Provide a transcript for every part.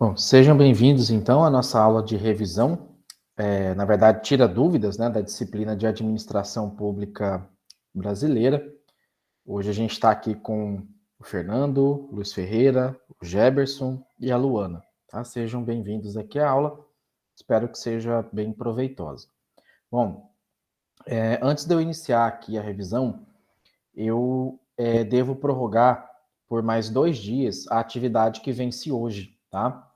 Bom, sejam bem-vindos então à nossa aula de revisão, na verdade, tira dúvidas, né, da disciplina de Administração Pública Brasileira. Hoje a gente está aqui com o Fernando, o Luiz Ferreira, o Geberson e a Luana, tá? Sejam bem-vindos aqui à aula, espero que seja bem proveitosa. Bom, antes de eu iniciar aqui a revisão, eu devo prorrogar por mais 2 dias a atividade que vence hoje, tá?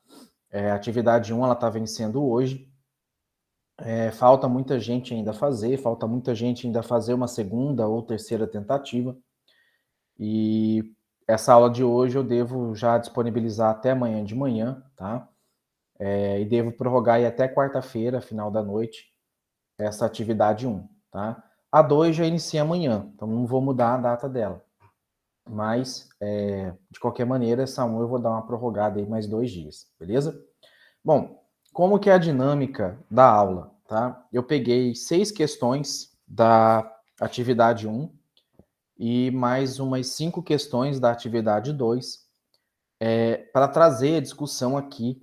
A atividade 1, ela está vencendo hoje. Falta muita gente ainda fazer, falta muita gente ainda fazer uma segunda ou terceira tentativa. E essa aula de hoje eu devo já disponibilizar até amanhã de manhã, tá? E devo prorrogar aí até quarta-feira, final da noite, essa atividade 1, tá? A 2 já inicia amanhã, então não vou mudar a data dela. Mas, de qualquer maneira, essa 1 eu vou dar uma prorrogada aí mais 2 dias, beleza? Bom, como que é a dinâmica da aula, tá? Eu peguei 6 questões da atividade 1 e mais umas 5 questões da atividade 2 para trazer a discussão aqui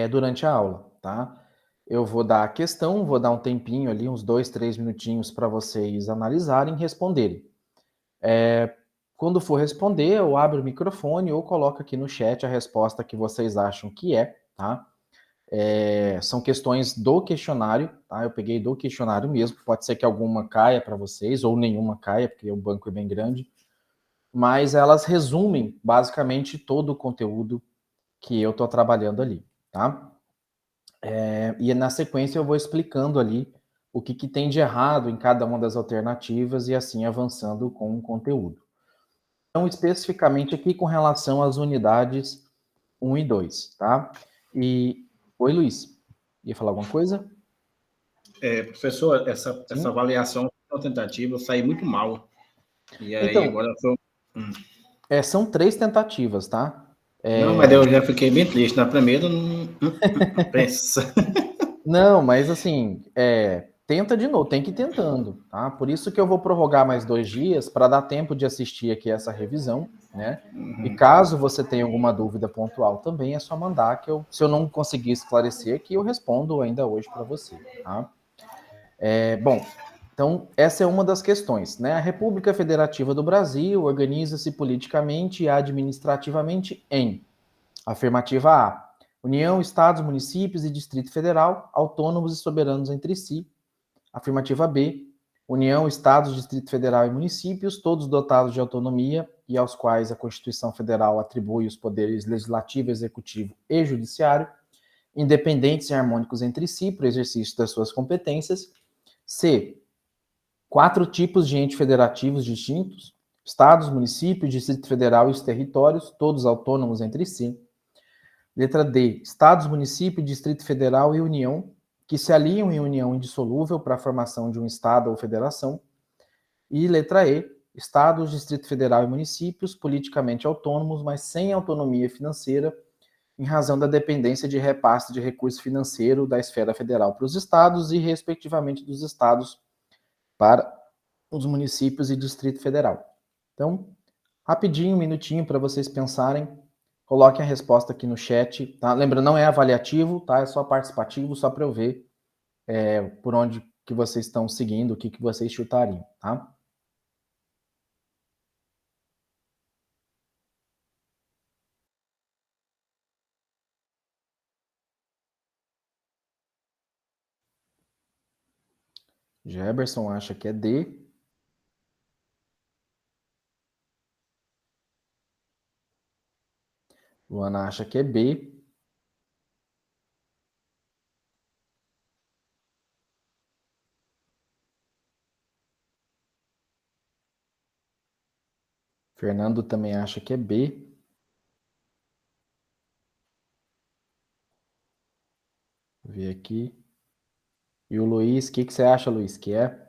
durante a aula, tá? Eu vou dar a questão, vou dar um tempinho ali, uns 2, 3 minutinhos para vocês analisarem e responderem. Quando for responder, eu abro o microfone ou coloco aqui no chat a resposta que vocês acham que tá? São questões do questionário, tá? Eu peguei do questionário mesmo, pode ser que alguma caia para vocês, ou nenhuma caia, porque o banco é bem grande, mas elas resumem basicamente todo o conteúdo que eu estou trabalhando ali, tá? E na sequência eu vou explicando ali o que tem de errado em cada uma das alternativas e assim avançando com o conteúdo. Então, especificamente aqui com relação às unidades 1 e 2, tá? Oi, Luiz, ia falar alguma coisa? Professor, essa avaliação da tentativa eu saí muito mal. E aí Então, agora eu tô... são 3 tentativas, tá? Não, mas eu já fiquei bem triste. Na primeira, pensa. Não, mas assim, tenta de novo, tem que ir tentando, tá? Por isso que eu vou prorrogar mais 2 dias para dar tempo de assistir aqui essa revisão, né? E caso você tenha alguma dúvida pontual também, é só mandar que se eu não conseguir esclarecer aqui, eu respondo ainda hoje para você, tá? Bom, então essa é uma das questões, né? A República Federativa do Brasil organiza-se politicamente e administrativamente em afirmativa A: União, Estados, Municípios e Distrito Federal, autônomos e soberanos entre si. Afirmativa B: União, Estados, Distrito Federal e municípios, todos dotados de autonomia e aos quais a Constituição Federal atribui os poderes legislativo, executivo e judiciário, independentes e harmônicos entre si para o exercício das suas competências. C: 4 tipos de entes federativos distintos: Estados, municípios, Distrito Federal e os territórios, todos autônomos entre si. Letra D: Estados, município, Distrito Federal e União, que se aliam em união indissolúvel para a formação de um Estado ou federação. E letra E: Estados, Distrito Federal e municípios, politicamente autônomos, mas sem autonomia financeira, em razão da dependência de repasse de recurso financeiro da esfera federal para os estados e, respectivamente, dos estados para os municípios e Distrito Federal. Então, rapidinho, um minutinho para vocês pensarem. Coloquem a resposta aqui no chat, tá? Lembrando, não é avaliativo, tá? É só participativo, só para eu ver por onde que vocês estão seguindo, o que vocês chutariam, tá? Jefferson acha que é D. Luana acha que é B. Fernando também acha que é B. Vou ver aqui. E o Luiz, o que você acha, Luiz, que é?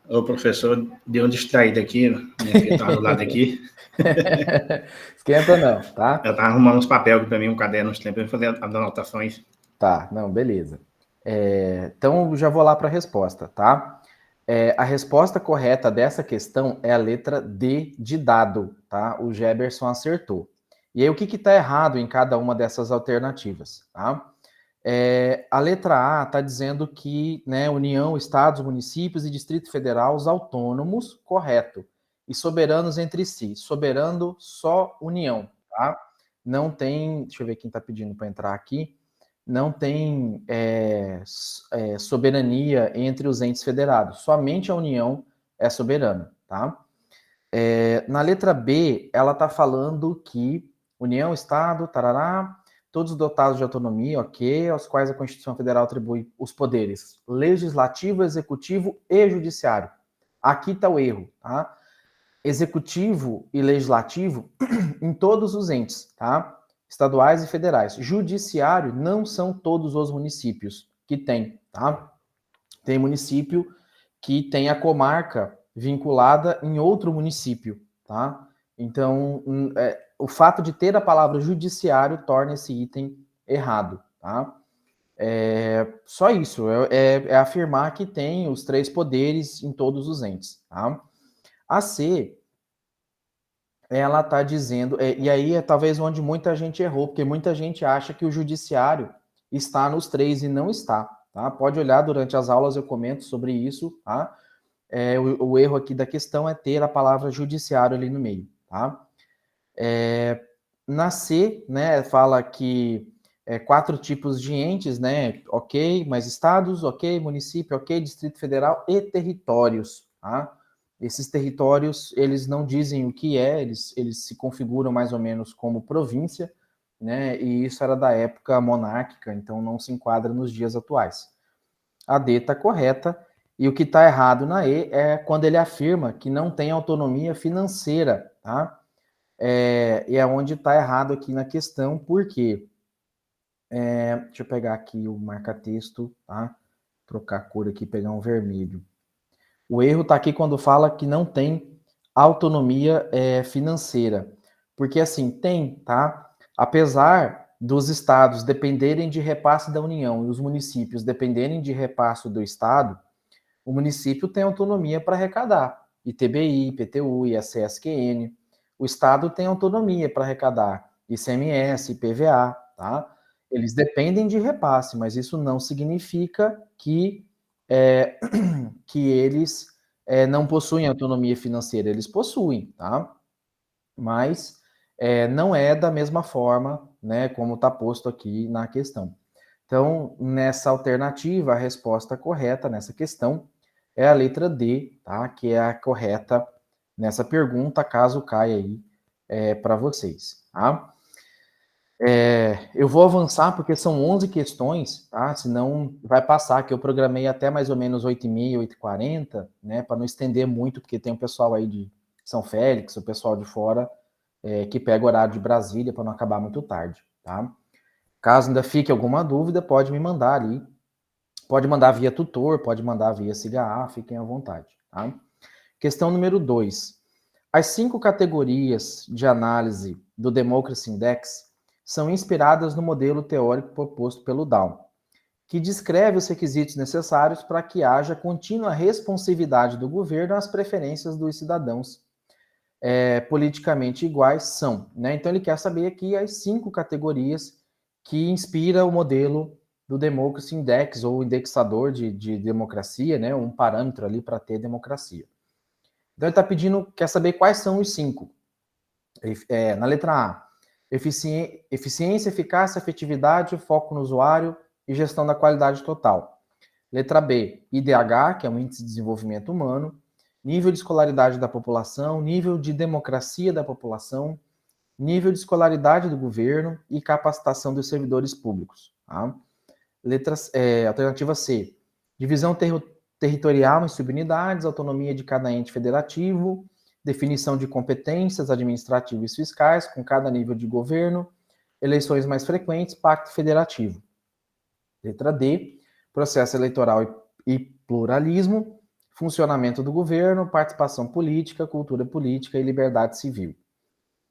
O professor deu uma distraída aqui, minha filha estava do lado aqui. Esquenta não, tá? Ela estava arrumando uns papéis para mim, um caderno, uns tempos, para fazer as anotações. Tá, não, beleza. Então, já vou lá para a resposta, tá? A resposta correta dessa questão é a letra D de dado, tá? O Geberson acertou. E aí, o que está errado em cada uma dessas alternativas, tá? A letra A está dizendo que, né, União, Estados, municípios e Distrito Federal, os autônomos, correto. E soberanos entre si. Soberano, só União, tá? Não tem, deixa eu ver quem está pedindo para entrar aqui, não tem soberania entre os entes federados. Somente a União é soberana, tá? Na letra B, ela está falando que União, Estado, tarará, todos dotados de autonomia, ok, aos quais a Constituição Federal atribui os poderes legislativo, executivo e judiciário. Aqui está o erro, tá? Executivo e legislativo em todos os entes, tá? Estaduais e federais. Judiciário não são todos os municípios que tem, tá? Tem município que tem a comarca vinculada em outro município, tá? Então, o fato de ter a palavra judiciário torna esse item errado, tá? Só isso, é afirmar que tem os 3 poderes em todos os entes, tá? A C, ela está dizendo, e aí é talvez onde muita gente errou, porque muita gente acha que o judiciário está nos 3 e não está, tá? Pode olhar durante as aulas, eu comento sobre isso, tá? O erro aqui da questão é ter a palavra judiciário ali no meio, tá? Na C, né, fala que 4 tipos de entes, né, ok, mas estados, ok, município, ok, Distrito Federal e territórios, tá? Esses territórios, eles não dizem o que eles se configuram mais ou menos como província, né, e isso era da época monárquica, então não se enquadra nos dias atuais. A D está correta, e o que está errado na E é quando ele afirma que não tem autonomia financeira, tá? E é onde está errado aqui na questão, por quê? Deixa eu pegar aqui o marca-texto, tá? Trocar a cor aqui, pegar um vermelho. O erro está aqui quando fala que não tem autonomia financeira. Porque, assim, tem, tá? Apesar dos estados dependerem de repasse da União e os municípios dependerem de repasse do estado, o município tem autonomia para arrecadar. ITBI, IPTU, ISSQN. O estado tem autonomia para arrecadar ICMS, IPVA, tá? Eles dependem de repasse, mas isso não significa que que eles não possuem autonomia financeira. Eles possuem, tá? Mas não é da mesma forma, né, como está posto aqui na questão. Então, nessa alternativa, a resposta correta nessa questão é a letra D, tá? Que é a correta nessa pergunta, caso caia aí para vocês, tá? Eu vou avançar porque são 11 questões, tá? Senão vai passar, que eu programei até mais ou menos 8h30, 8h40, né? Para não estender muito, porque tem o pessoal aí de São Félix, o pessoal de fora, que pega o horário de Brasília para não acabar muito tarde, tá? Caso ainda fique alguma dúvida, pode me mandar ali. Pode mandar via tutor, pode mandar via SIGA, fiquem à vontade, tá? Questão número 2. As 5 categorias de análise do Democracy Index são inspiradas no modelo teórico proposto pelo Down, que descreve os requisitos necessários para que haja contínua responsividade do governo às preferências dos cidadãos politicamente iguais são, né? Então ele quer saber aqui as 5 categorias que inspira o modelo do Democracy Index, ou indexador de democracia, né? Um parâmetro ali para ter democracia. Então ele está pedindo, quer saber quais são os 5. Na letra A, eficiência, eficácia, efetividade, foco no usuário e gestão da qualidade total. Letra B, IDH, que é um índice de desenvolvimento humano, nível de escolaridade da população, nível de democracia da população, nível de escolaridade do governo e capacitação dos servidores públicos. Tá? Alternativa C, divisão territorial em subunidades, autonomia de cada ente federativo, definição de competências administrativas e fiscais com cada nível de governo, eleições mais frequentes, pacto federativo. Letra D, processo eleitoral e pluralismo, funcionamento do governo, participação política, cultura política e liberdade civil.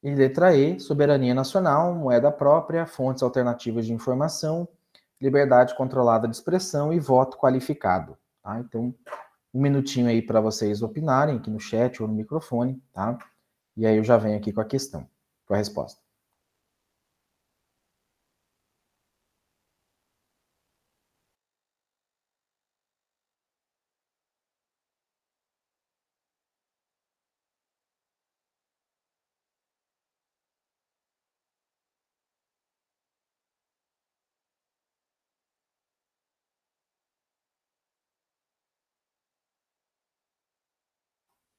E letra E, soberania nacional, moeda própria, fontes alternativas de informação, liberdade controlada de expressão e voto qualificado. Tá? Então, um minutinho aí para vocês opinarem aqui no chat ou no microfone, tá? E aí eu já venho aqui com a questão, com a resposta.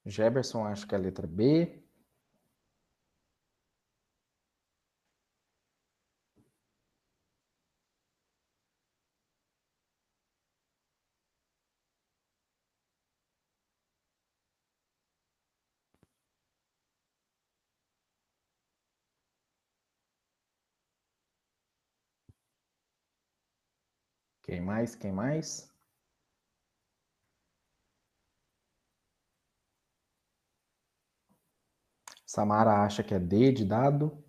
Jefferson acha que é a letra B. Quem mais? Quem mais? Samara acha que é D de dado.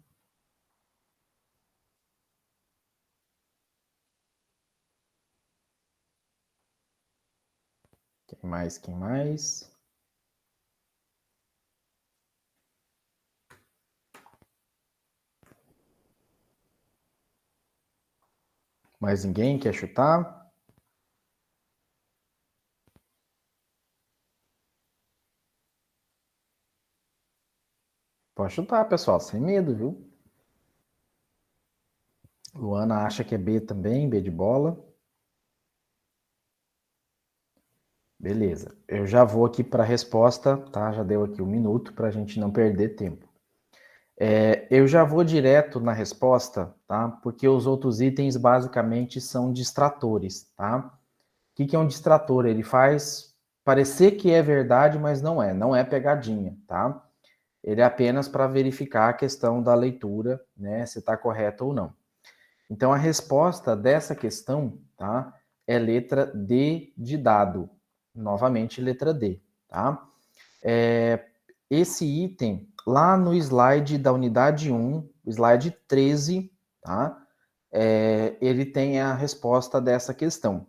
Quem mais? Quem mais? Mais ninguém quer chutar? Pode chutar, pessoal, sem medo, viu? Luana acha que é B também, B de bola. Beleza. Eu já vou aqui para a resposta, tá? Já deu aqui um minuto para a gente não perder tempo. Eu já vou direto na resposta, tá? Porque os outros itens basicamente são distratores, tá? O que é um distrator? Ele faz parecer que é verdade, mas não é pegadinha, tá? Ele é apenas para verificar a questão da leitura, né? Se está correta ou não. Então, a resposta dessa questão, tá? É letra D de dado. Novamente, letra D, tá? Esse item, lá no slide da unidade 1, slide 13, tá? Ele tem a resposta dessa questão.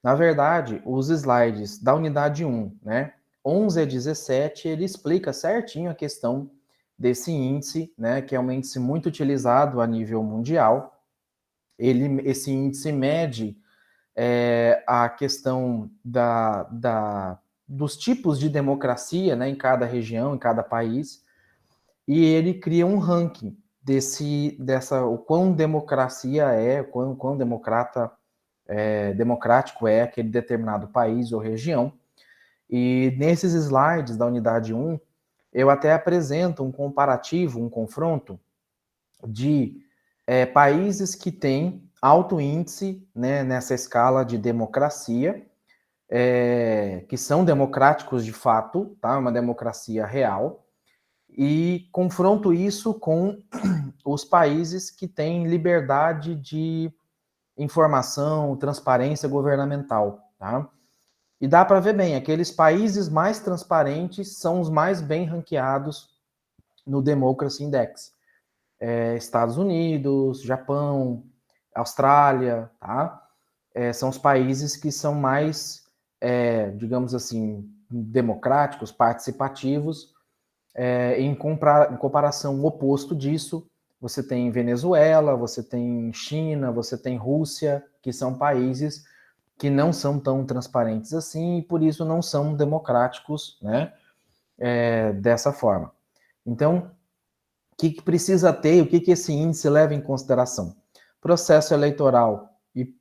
Na verdade, os slides da unidade 1, né? 11 a 17, ele explica certinho a questão desse índice, né? Que é um índice muito utilizado a nível mundial. Esse índice mede a questão dos tipos de democracia, né, em cada região, em cada país, e ele cria um ranking o quão democracia é, quão democrático é aquele determinado país ou região. E nesses slides da unidade 1, eu até apresento um comparativo, um confronto de países que têm alto índice, né, nessa escala de democracia, que são democráticos de fato, tá? Uma democracia real, e confronto isso com os países que têm liberdade de informação, transparência governamental, tá? E dá para ver bem, aqueles países mais transparentes são os mais bem ranqueados no Democracy Index. Estados Unidos, Japão, Austrália, tá? São os países que são mais, digamos assim, democráticos, participativos. Em comparação, o oposto disso, você tem Venezuela, você tem China, você tem Rússia, que são países que não são tão transparentes assim e por isso não são democráticos, né? Dessa forma. Então, o que precisa ter, o que esse índice leva em consideração? Processo eleitoral e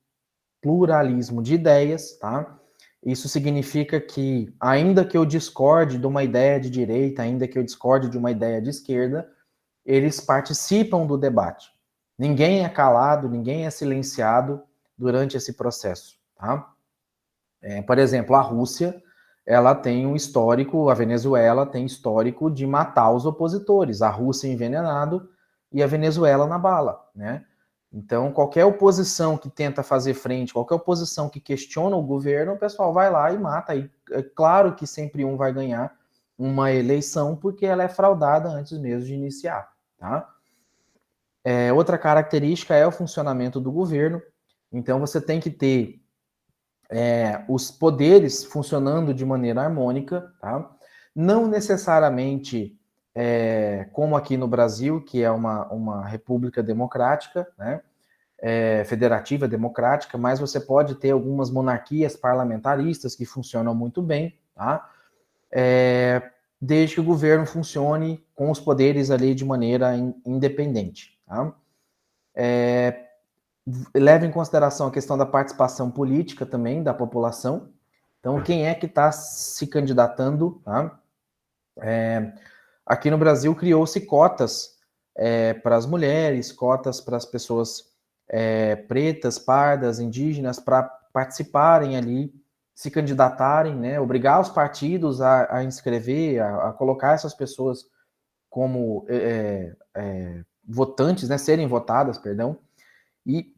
pluralismo de ideias, tá? Isso significa que, ainda que eu discorde de uma ideia de direita, ainda que eu discorde de uma ideia de esquerda, eles participam do debate. Ninguém é calado, ninguém é silenciado durante esse processo, tá? Por exemplo, a Rússia, ela tem um histórico, a Venezuela tem histórico de matar os opositores, a Rússia envenenado e a Venezuela na bala, né? Então, qualquer oposição que tenta fazer frente, qualquer oposição que questiona o governo, o pessoal vai lá e mata. E é claro que sempre um vai ganhar uma eleição, porque ela é fraudada antes mesmo de iniciar, tá? Outra característica é o funcionamento do governo. Então, você tem que ter os poderes funcionando de maneira harmônica, tá? Não necessariamente como aqui no Brasil, que é uma república democrática, né? Federativa democrática, mas você pode ter algumas monarquias parlamentaristas que funcionam muito bem, tá? Desde que o governo funcione com os poderes ali de maneira independente, tá? Leva em consideração a questão da participação política também da população. Então, quem é que está se candidatando, tá? Aqui no Brasil criou-se cotas para as mulheres, cotas para as pessoas pretas, pardas, indígenas, para participarem ali, se candidatarem, né? Obrigar os partidos a inscrever, a colocar essas pessoas como votantes, né? Serem votadas, perdão. E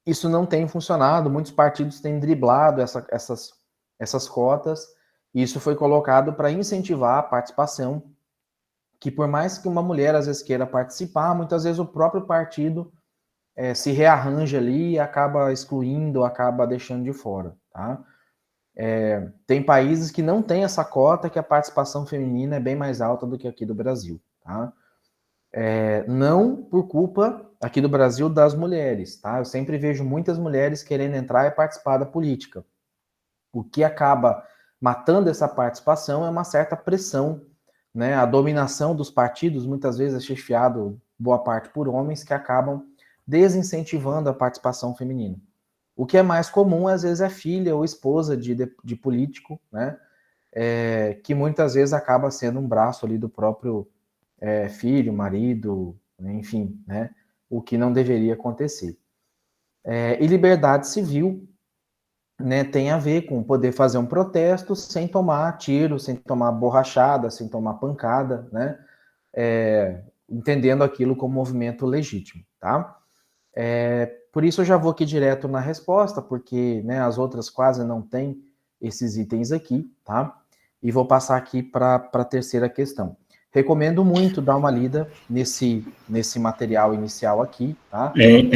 isso não tem funcionado, muitos partidos têm driblado essas cotas, e isso foi colocado para incentivar a participação, que por mais que uma mulher às vezes queira participar, muitas vezes o próprio partido se rearranja ali e acaba excluindo, acaba deixando de fora, tá? Tem países que não tem essa cota, que a participação feminina é bem mais alta do que aqui do Brasil, tá? Não por culpa aqui do Brasil das mulheres, tá? Eu sempre vejo muitas mulheres querendo entrar e participar da política. O que acaba matando essa participação é uma certa pressão, né? A dominação dos partidos muitas vezes é chefiado boa parte por homens que acabam desincentivando a participação feminina. O que é mais comum, às vezes, é filha ou esposa de político, né? Que muitas vezes acaba sendo um braço ali do próprio filho, marido, enfim, né? O que não deveria acontecer. E liberdade civil, né, tem a ver com poder fazer um protesto sem tomar tiro, sem tomar borrachada, sem tomar pancada, né? Entendendo aquilo como movimento legítimo, tá? Por isso eu já vou aqui direto na resposta, porque né, as outras quase não têm esses itens aqui, tá? E vou passar aqui para a terceira questão. Recomendo muito dar uma lida nesse material inicial aqui, tá?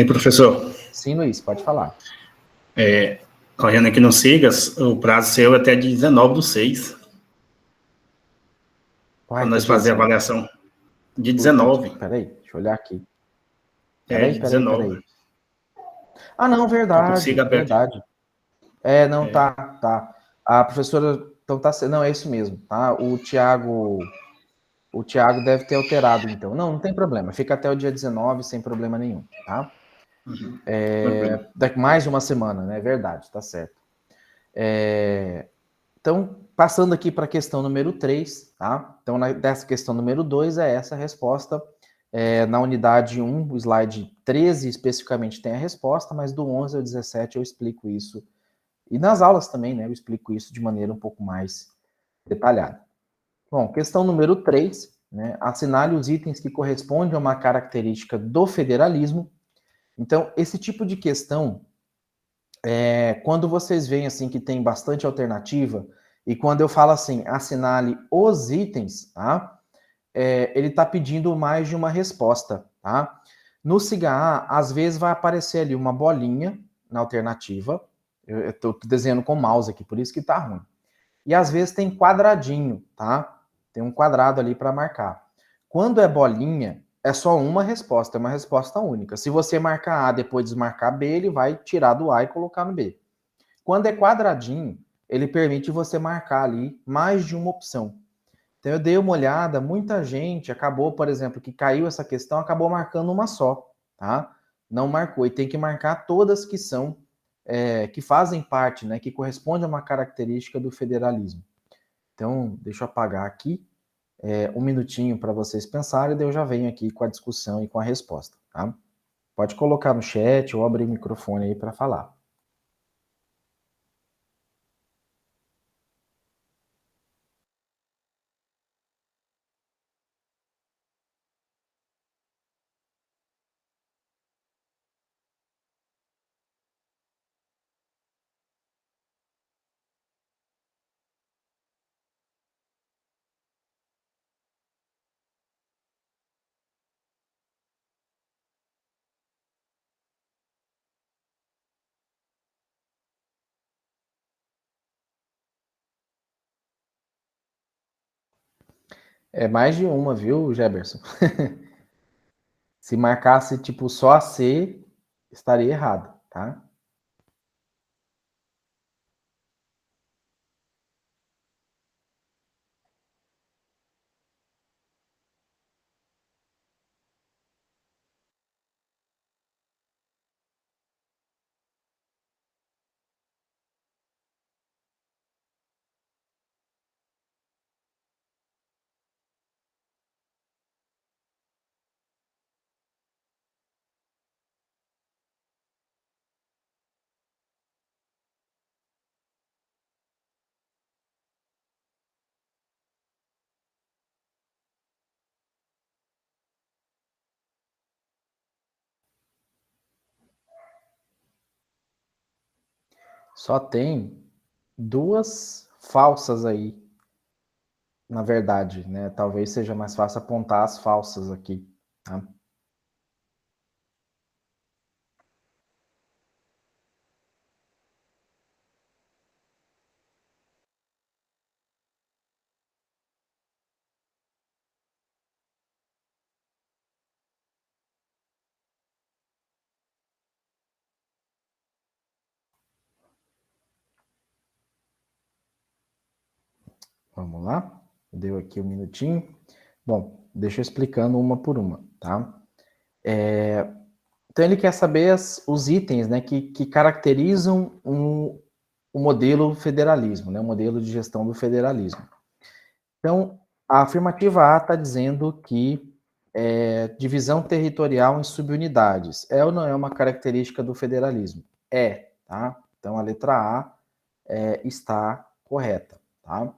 Professor? Sim, Luiz, pode falar. Correndo aqui no SIGAS, o prazo seu é até 19/6. Para nós fazer a avaliação. De 19. Peraí, deixa eu olhar aqui. De 19. Ah, não, verdade, verdade. Não, tá. Tá. A professora, então tá, não, é isso mesmo, tá? O Tiago deve ter alterado, então. Não tem problema, fica até o dia 19 sem problema nenhum, tá? Uhum. Daqui mais uma semana, né? É verdade, tá certo. Então, passando aqui para a questão número 3, tá? Então, dessa questão número 2 é essa a resposta. Na unidade 1, o slide 13 especificamente tem a resposta, mas do 11 ao 17 eu explico isso. E nas aulas também, né? Eu explico isso de maneira um pouco mais detalhada. Bom, questão número 3, né? Assinale os itens que correspondem a uma característica do federalismo. Então, esse tipo de questão, quando vocês veem assim que tem bastante alternativa, e quando eu falo assim, assinale os itens, tá? Ele está pedindo mais de uma resposta, tá? No SIGA A, às vezes vai aparecer ali uma bolinha na alternativa. Eu estou desenhando com mouse aqui, por isso que está ruim. E às vezes tem quadradinho, tá? Tem um quadrado ali para marcar. Quando é bolinha, é só uma resposta, é uma resposta única. Se você marcar A depois desmarcar B, ele vai tirar do A e colocar no B. Quando é quadradinho, ele permite você marcar ali mais de uma opção. Então eu dei uma olhada, muita gente acabou, por exemplo, que caiu essa questão, acabou marcando uma só, tá? Não marcou, e tem que marcar todas que são, que fazem parte, né, que correspondem a uma característica do federalismo. Então, deixa eu apagar aqui, um minutinho para vocês pensarem, e daí eu já venho aqui com a discussão e com a resposta, tá? Pode colocar no chat ou abrir o microfone aí para falar. É mais de uma, viu, Geberson? Se marcasse, tipo, só a C, estaria errado, tá? Só tem duas falsas aí, na verdade, né? Talvez seja mais fácil apontar as falsas aqui, tá? Vamos lá? Deu aqui um minutinho. Bom, deixa eu explicando uma por uma, tá? Então ele quer saber os itens, né, que caracterizam o modelo federalismo, né, o modelo de gestão do federalismo. Então, a afirmativa A está dizendo que divisão territorial em subunidades é ou não é uma característica do federalismo? É, tá? Então a letra A está correta, tá?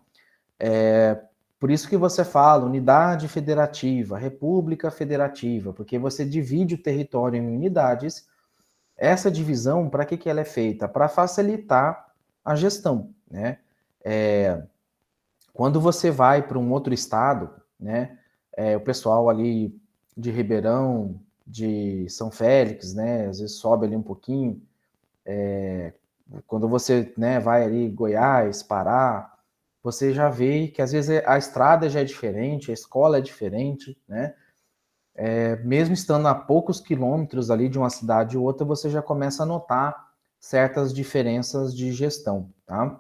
Por isso que você fala unidade federativa, república federativa, porque você divide o território em unidades. Essa divisão, para que ela é feita? Para facilitar a gestão, né? Quando você vai para um outro estado, né? O pessoal ali de Ribeirão, de São Félix, né? Às vezes sobe ali um pouquinho. Quando você, né, vai ali Goiás, Pará, você já vê que às vezes a estrada já é diferente, a escola é diferente, né? Mesmo estando a poucos quilômetros ali de uma cidade ou outra, você já começa a notar certas diferenças de gestão, tá?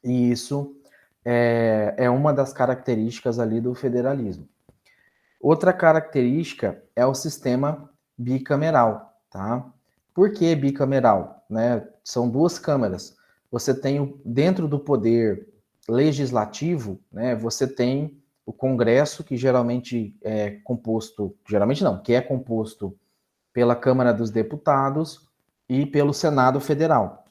E isso é uma das características ali do federalismo. Outra característica é o sistema bicameral, tá? Por que bicameral? Né? São duas câmaras. Você tem dentro do poder legislativo, né? Você tem o Congresso, que geralmente é composto, geralmente não, que é composto pela Câmara dos Deputados e pelo Senado Federal.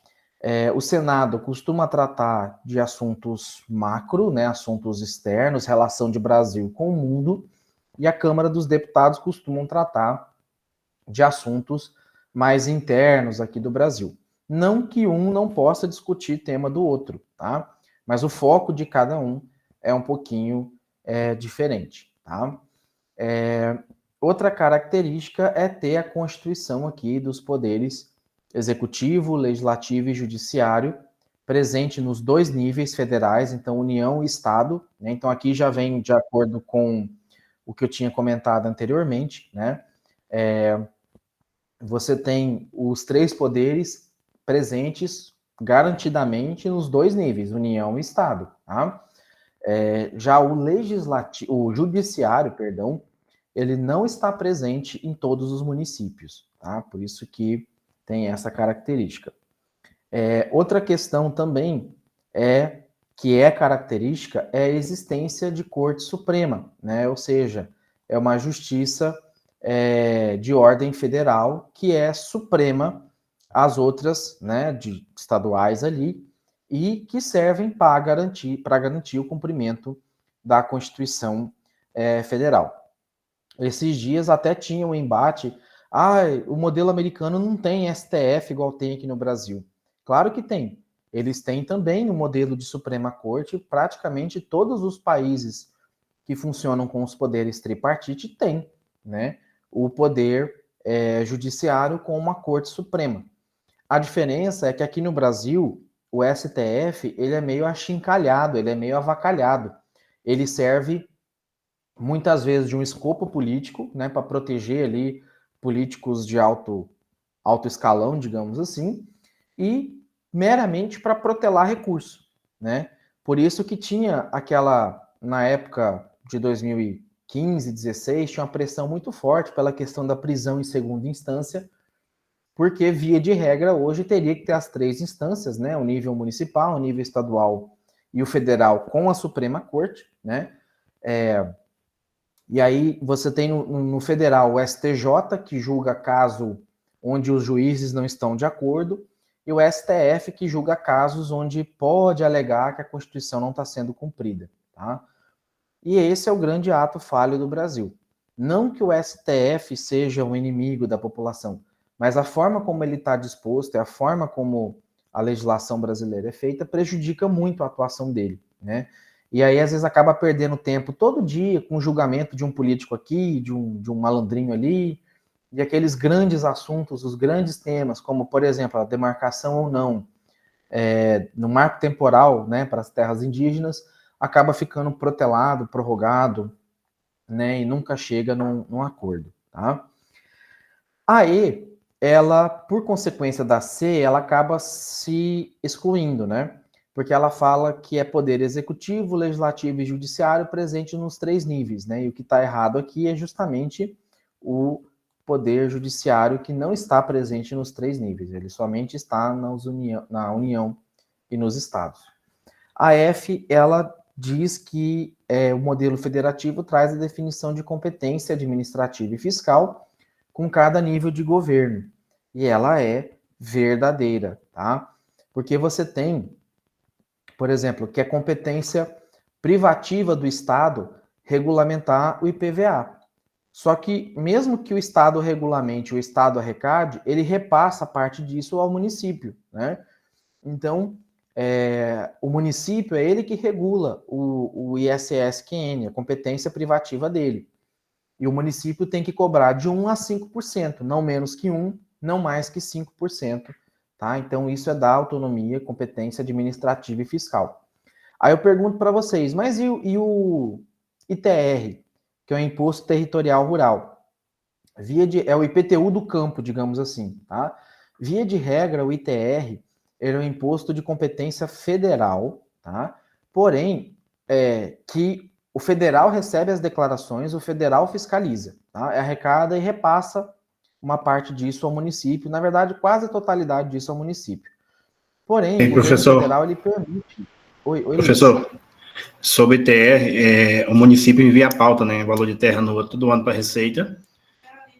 O Senado costuma tratar de assuntos macro, né, assuntos externos, relação de Brasil com o mundo, e a Câmara dos Deputados costumam tratar de assuntos mais internos aqui do Brasil. Não que um não possa discutir tema do outro, tá? Mas o foco de cada um é um pouquinho diferente, tá? Outra característica é ter a constituição aqui dos poderes executivo, legislativo e judiciário presente nos dois níveis federais, então União e Estado, né? Então aqui já vem de acordo com o que eu tinha comentado anteriormente, né? Você tem os três poderes presentes garantidamente nos dois níveis, União e Estado, tá? Já o judiciário, perdão, ele não está presente em todos os municípios, tá? Por isso que tem essa característica. Outra questão também que é característica é a existência de Corte Suprema, né? Ou seja, é uma justiça de ordem federal que é suprema às outras, né, de estaduais ali e que servem para garantir o cumprimento da Constituição Federal. Esses dias até tinha um embate. O modelo americano não tem STF igual tem aqui no Brasil. Claro que tem. Eles têm também o modelo de Suprema Corte. Praticamente todos os países que funcionam com os poderes tripartite têm, né? O poder judiciário com uma Corte Suprema. A diferença é que aqui no Brasil o STF ele é meio achincalhado, ele é meio avacalhado. Ele serve muitas vezes de um escopo político, né, para proteger ali políticos de alto escalão, digamos assim, e meramente para protelar recurso, né? Por isso que tinha aquela, na época de 2015, 16, tinha uma pressão muito forte pela questão da prisão em segunda instância, porque, via de regra, hoje teria que ter as 3 instâncias, né? O nível municipal, o nível estadual e o federal com a Suprema Corte, né? E aí você tem no federal o STJ, que julga caso onde os juízes não estão de acordo, e o STF, que julga casos onde pode alegar que a Constituição não está sendo cumprida. Tá? E esse é o grande ato falho do Brasil. Não que o STF seja um inimigo da população, mas a forma como ele está disposto e a forma como a legislação brasileira é feita prejudica muito a atuação dele, né? E aí, às vezes, acaba perdendo tempo todo dia com o julgamento de um político aqui, de um malandrinho ali, de aqueles grandes assuntos, os grandes temas, como, por exemplo, a demarcação ou não no marco temporal, né, para as terras indígenas, acaba ficando protelado, prorrogado, né, e nunca chega num acordo, tá? Aí, ela, por consequência da C, ela acaba se excluindo, né? Porque ela fala que é poder executivo, legislativo e judiciário presente nos 3 níveis, né? E o que está errado aqui é justamente o poder judiciário que não está presente nos 3 níveis, ele somente está na União e nos estados. A F, ela diz que o modelo federativo traz a definição de competência administrativa e fiscal com cada nível de governo. E ela é verdadeira, tá? Porque você tem, por exemplo, que é competência privativa do Estado regulamentar o IPVA. Só que, mesmo que o Estado regulamente, o Estado arrecade, ele repassa parte disso ao município, né? Então, o município é ele que regula o ISS-QN, a competência privativa dele. E o município tem que cobrar de 1 a 5%, não menos que 1, não mais que 5%. Tá? Então, isso é da autonomia, competência administrativa e fiscal. Aí eu pergunto para vocês, mas e o ITR, que é o Imposto Territorial Rural? É o IPTU do campo, digamos assim. Tá? Via de regra, o ITR ele é um imposto de competência federal, tá? Porém, que o federal recebe as declarações, o federal fiscaliza, tá? Arrecada e repassa uma parte disso ao município, na verdade, quase a totalidade disso ao município. Porém, o governo federal, ele permite... Oi, professor, Luiz. sobre ITR, o município envia a pauta, né, valor de terra no todo ano para a Receita,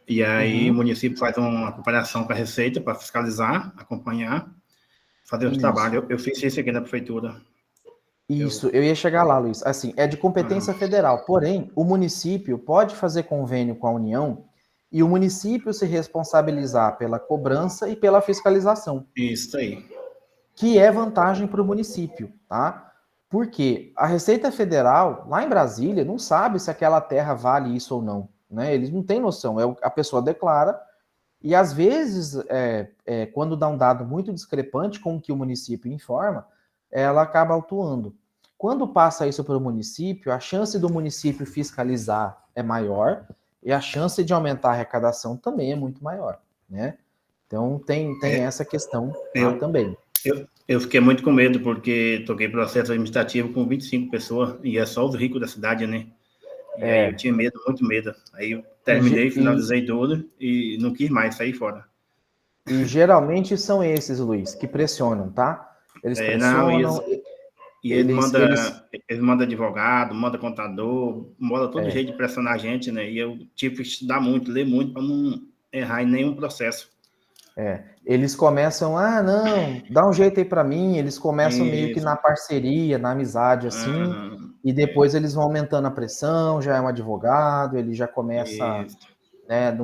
e aí o município faz uma comparação com a Receita para fiscalizar, acompanhar, fazer os trabalhos. Eu fiz isso aqui na prefeitura. Isso, eu ia chegar lá, Luiz. Assim, é de competência federal, porém, o município pode fazer convênio com a União e o município se responsabilizar pela cobrança e pela fiscalização. Isso aí. Que é vantagem para o município, tá? Porque a Receita Federal, lá em Brasília, não sabe se aquela terra vale isso ou não, né? Eles não têm noção, a pessoa declara, e às vezes, quando dá um dado muito discrepante com o que o município informa, ela acaba autuando. Quando passa isso para o município, a chance do município fiscalizar é maior e a chance de aumentar a arrecadação também é muito maior, né? Então, tem essa questão também. Eu fiquei muito com medo, porque toquei processo administrativo com 25 pessoas, e é só os ricos da cidade, né? E aí eu tinha medo, muito medo. Aí eu terminei, finalizei tudo e não quis mais sair fora. E geralmente são esses, Luiz, que pressionam, tá? Eles pressionam. Eles mandam advogado, mandam contador, mandam todo jeito de pressionar a gente, né? E eu tive que estudar muito, ler muito para não errar em nenhum processo. Eles começam, não, dá um jeito aí para mim. Eles começam meio que na parceria, na amizade, assim, e depois eles vão aumentando a pressão. Já é um advogado, ele já começa, né,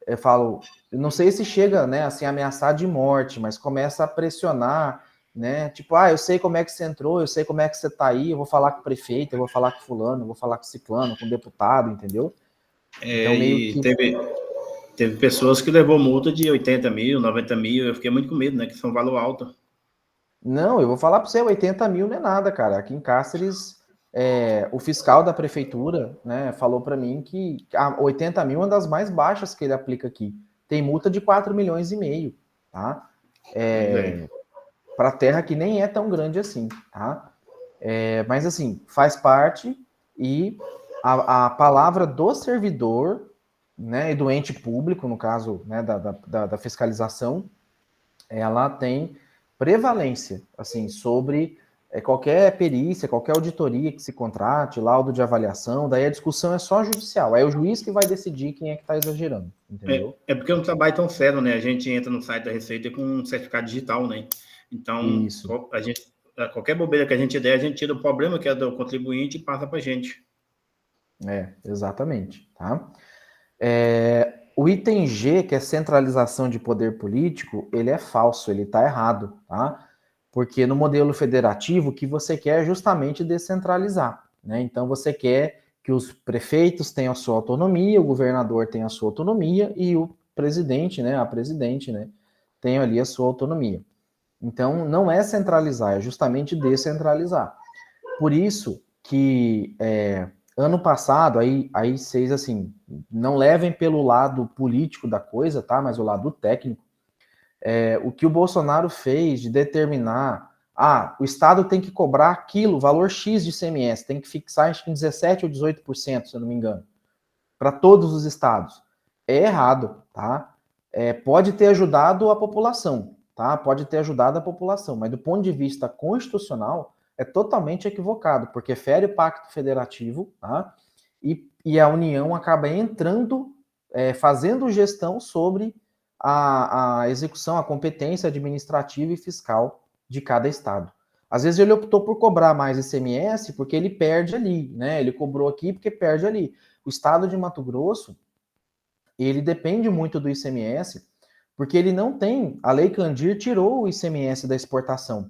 eu falo, eu não sei se chega, né, assim, a ameaçar de morte, mas começa a pressionar, né, tipo, eu sei como é que você entrou, eu sei como é que você tá aí, eu vou falar com o prefeito, eu vou falar com fulano, eu vou falar com ciclano, com o deputado, entendeu? Então, meio que... Teve pessoas que levou multa de 80 mil, 90 mil, eu fiquei muito com medo, né, que são um valor alto. Não, eu vou falar para você, 80 mil não é nada, cara. Aqui em Cáceres, o fiscal da prefeitura, né, falou para mim que a 80 mil é uma das mais baixas que ele aplica aqui. Tem multa de 4 milhões e meio, tá? Para terra que nem é tão grande assim, tá? Mas assim, faz parte e a palavra do servidor, né, e do ente público, no caso, né, da fiscalização, ela tem prevalência, assim, sobre qualquer perícia, qualquer auditoria que se contrate, laudo de avaliação, daí a discussão é só judicial, é o juiz que vai decidir quem é que está exagerando, entendeu? Porque é um trabalho tão sério, né? A gente entra no site da Receita com um certificado digital, né? Então, Isso. qualquer bobeira que a gente der, a gente tira o problema que é do contribuinte e passa para a gente. Exatamente, tá? O item G, que é centralização de poder político, ele é falso, ele está errado, tá? Porque no modelo federativo, o que você quer é justamente descentralizar, né? Então você quer que os prefeitos tenham a sua autonomia, o governador tenha a sua autonomia e o presidente, né, a presidente, né, tenha ali a sua autonomia. Então não é centralizar, é justamente descentralizar. Por isso que ano passado, aí vocês assim, não levem pelo lado político da coisa, tá? Mas o lado técnico. O que o Bolsonaro fez de determinar, o Estado tem que cobrar aquilo, valor X de ICMS, tem que fixar acho que em 17 ou 18%, se eu não me engano, para todos os estados. É errado, tá? Pode ter ajudado a população, tá? Pode ter ajudado a população, mas do ponto de vista constitucional, é totalmente equivocado, porque fere o pacto federativo, tá? E a União acaba entrando, fazendo gestão sobre a execução, a competência administrativa e fiscal de cada estado. Às vezes ele optou por cobrar mais ICMS porque ele perde ali, né? Ele cobrou aqui porque perde ali. O estado de Mato Grosso, ele depende muito do ICMS, porque ele não tem, a Lei Candir tirou o ICMS da exportação.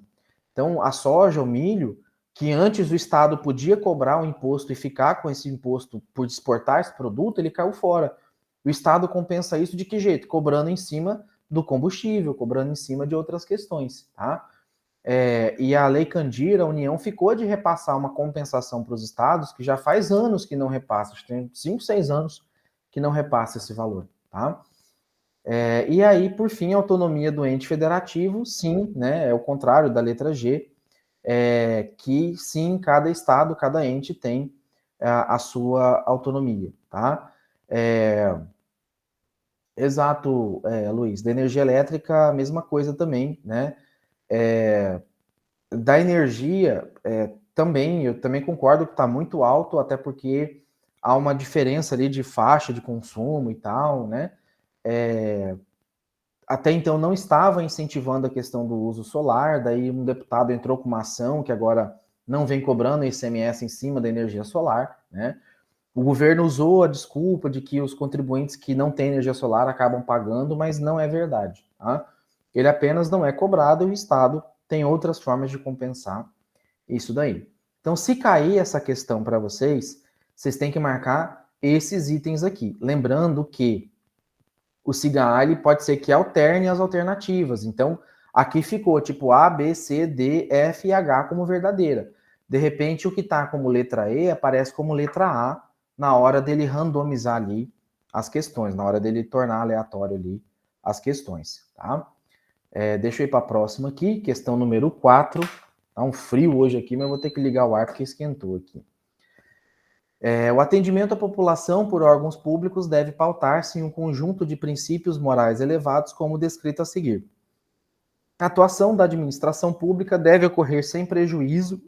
Então, a soja, o milho, que antes o Estado podia cobrar o imposto e ficar com esse imposto por exportar esse produto, ele caiu fora. O Estado compensa isso de que jeito? Cobrando em cima do combustível, cobrando em cima de outras questões, tá? E a Lei Candir, a União ficou de repassar uma compensação para os estados, que já faz anos que não repassa, acho que tem 5, 6 anos que não repassa esse valor, tá? E aí, por fim, a autonomia do ente federativo, sim, né, é o contrário da letra G, que sim, cada estado, cada ente tem a sua autonomia, tá? Exato, Luiz, da energia elétrica, a mesma coisa também, né? Da energia, também, eu também concordo que está muito alto, até porque há uma diferença ali de faixa de consumo e tal, né? Até então não estava incentivando a questão do uso solar, daí um deputado entrou com uma ação que agora não vem cobrando ICMS em cima da energia solar, né? O governo usou a desculpa de que os contribuintes que não têm energia solar acabam pagando, mas não é verdade, tá? Ele apenas não é cobrado e o Estado tem outras formas de compensar isso daí. Então, se cair essa questão para vocês, vocês têm que marcar esses itens aqui. Lembrando que o SIGA ele pode ser que alterne as alternativas. Então, aqui ficou tipo A, B, C, D, F e H como verdadeira. De repente, o que está como letra E aparece como letra A na hora dele randomizar ali as questões, na hora dele tornar aleatório ali as questões, tá? Deixa eu ir para a próxima aqui, questão número 4. Tá um frio hoje aqui, mas eu vou ter que ligar o ar porque esquentou aqui. O atendimento à população por órgãos públicos deve pautar-se em um conjunto de princípios morais elevados, como descrito a seguir. A atuação da administração pública deve ocorrer sem prejuízo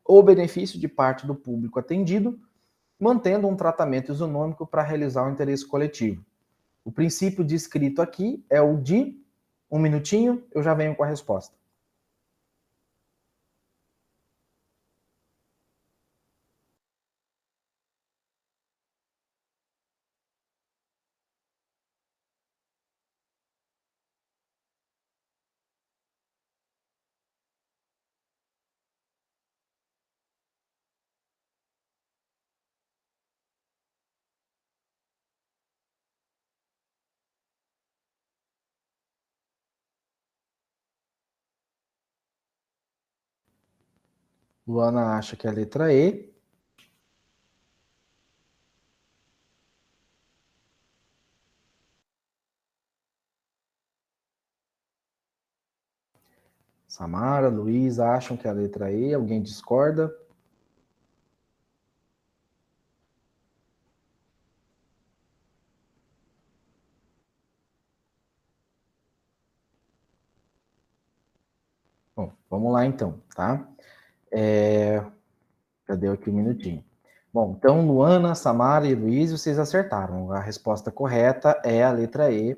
ou benefício de parte do público atendido, mantendo um tratamento isonômico para realizar o interesse coletivo. O princípio descrito aqui é o de... Um minutinho, eu já venho com a resposta. Luana acha que é a letra E. Samara, Luiz acham que é a letra E. Alguém discorda? Bom, vamos lá então, tá? Cadê aqui um minutinho? Bom, então, Luana, Samara e Luiz, vocês acertaram. A resposta correta é a letra E,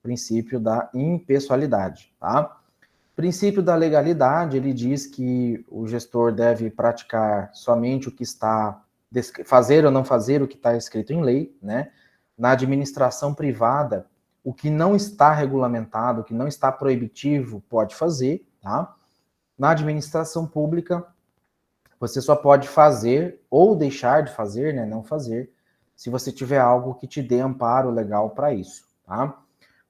princípio da impessoalidade, tá? Princípio da legalidade, ele diz que o gestor deve praticar somente o que está, fazer ou não fazer o que está escrito em lei, né? Na administração privada, o que não está regulamentado, o que não está proibitivo, pode fazer, tá? Na administração pública, você só pode fazer ou deixar de fazer, né, não fazer, se você tiver algo que te dê amparo legal para isso, tá?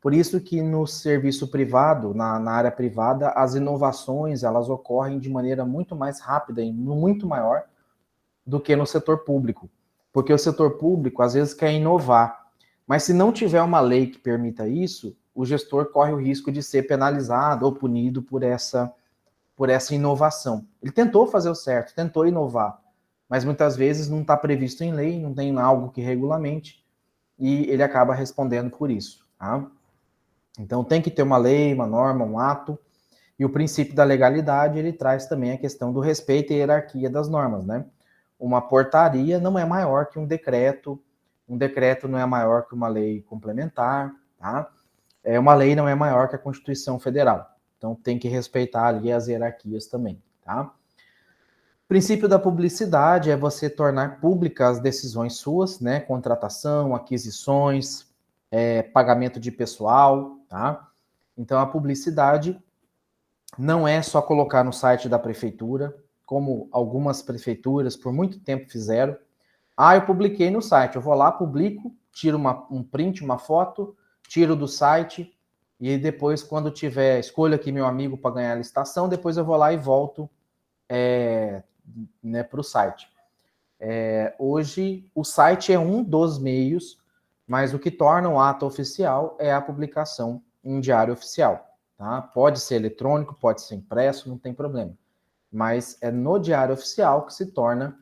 Por isso que no serviço privado, na área privada, as inovações, elas ocorrem de maneira muito mais rápida e muito maior do que no setor público. Porque o setor público, às vezes, quer inovar, mas se não tiver uma lei que permita isso, o gestor corre o risco de ser penalizado ou punido por essa inovação. Ele tentou fazer o certo, tentou inovar, mas muitas vezes não está previsto em lei, não tem algo que regulamente, e ele acaba respondendo por isso, tá? Então tem que ter uma lei, uma norma, um ato, e o princípio da legalidade, ele traz também a questão do respeito e hierarquia das normas, né? Uma portaria não é maior que um decreto não é maior que uma lei complementar, tá? Uma lei não é maior que a Constituição Federal. Então tem que respeitar ali as hierarquias também, tá? O princípio da publicidade é você tornar públicas as decisões suas, né? Contratação, aquisições, pagamento de pessoal, tá? Então a publicidade não é só colocar no site da prefeitura, como algumas prefeituras por muito tempo fizeram. Eu publiquei no site, eu vou lá, publico, tiro um print, uma foto, tiro do site, e depois, quando tiver, escolho aqui meu amigo para ganhar a licitação, depois eu vou lá e volto né, para o site. Hoje, o site é um dos meios, mas o que torna o ato oficial é a publicação em diário oficial. Tá? Pode ser eletrônico, pode ser impresso, não tem problema. Mas é no diário oficial que se torna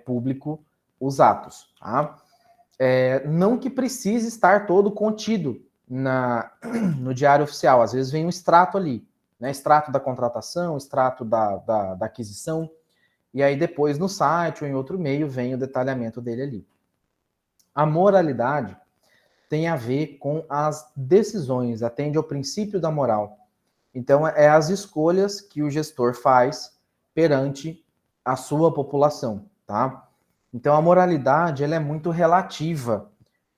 público os atos. Tá? Não que precise estar todo contido no diário oficial. Às vezes vem um extrato ali, né? Extrato da contratação, extrato da aquisição, e aí depois no site ou em outro meio vem o detalhamento dele ali. A moralidade tem a ver com as decisões, atende ao princípio da moral. Então, é as escolhas que o gestor faz perante a sua população, tá? Então, a moralidade, ela é muito relativa,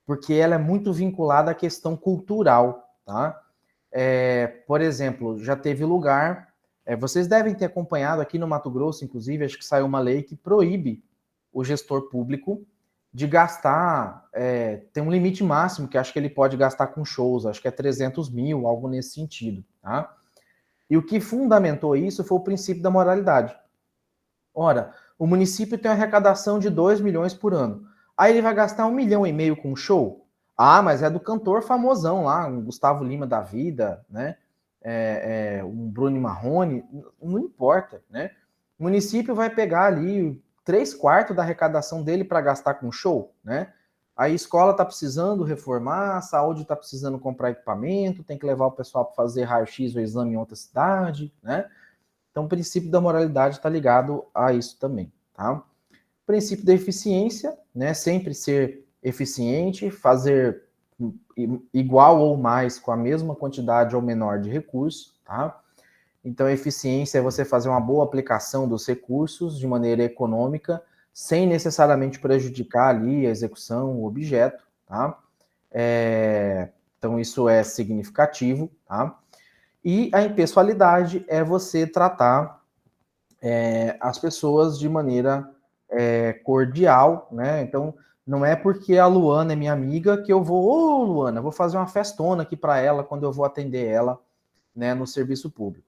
porque ela é muito vinculada à questão cultural, tá? Por exemplo, já teve lugar, vocês devem ter acompanhado aqui no Mato Grosso, inclusive, acho que saiu uma lei que proíbe o gestor público de gastar, tem um limite máximo que acho que ele pode gastar com shows, acho que é 300 mil, algo nesse sentido, tá? E o que fundamentou isso foi o princípio da moralidade. Ora, o município tem uma arrecadação de 2 milhões por ano. Aí ele vai gastar 1,5 milhão com show? Mas é do cantor famosão lá, um Gustavo Lima da vida, né? Um Bruno Marrone, não importa, né? O município vai pegar ali 3/4 da arrecadação dele para gastar com show, né? A escola está precisando reformar, a saúde está precisando comprar equipamento, tem que levar o pessoal para fazer raio-x ou exame em outra cidade, né? Então, o princípio da moralidade está ligado a isso também, tá? O princípio da eficiência, né? Sempre ser eficiente, fazer igual ou mais com a mesma quantidade ou menor de recursos, tá? Então, a eficiência é você fazer uma boa aplicação dos recursos de maneira econômica, sem necessariamente prejudicar ali a execução, o objeto, tá? Então, isso é significativo, tá? E a impessoalidade é você tratar as pessoas de maneira cordial, né? Então, não é porque a Luana é minha amiga que eu vou, Luana, vou fazer uma festona aqui para ela quando eu vou atender ela, né, no serviço público.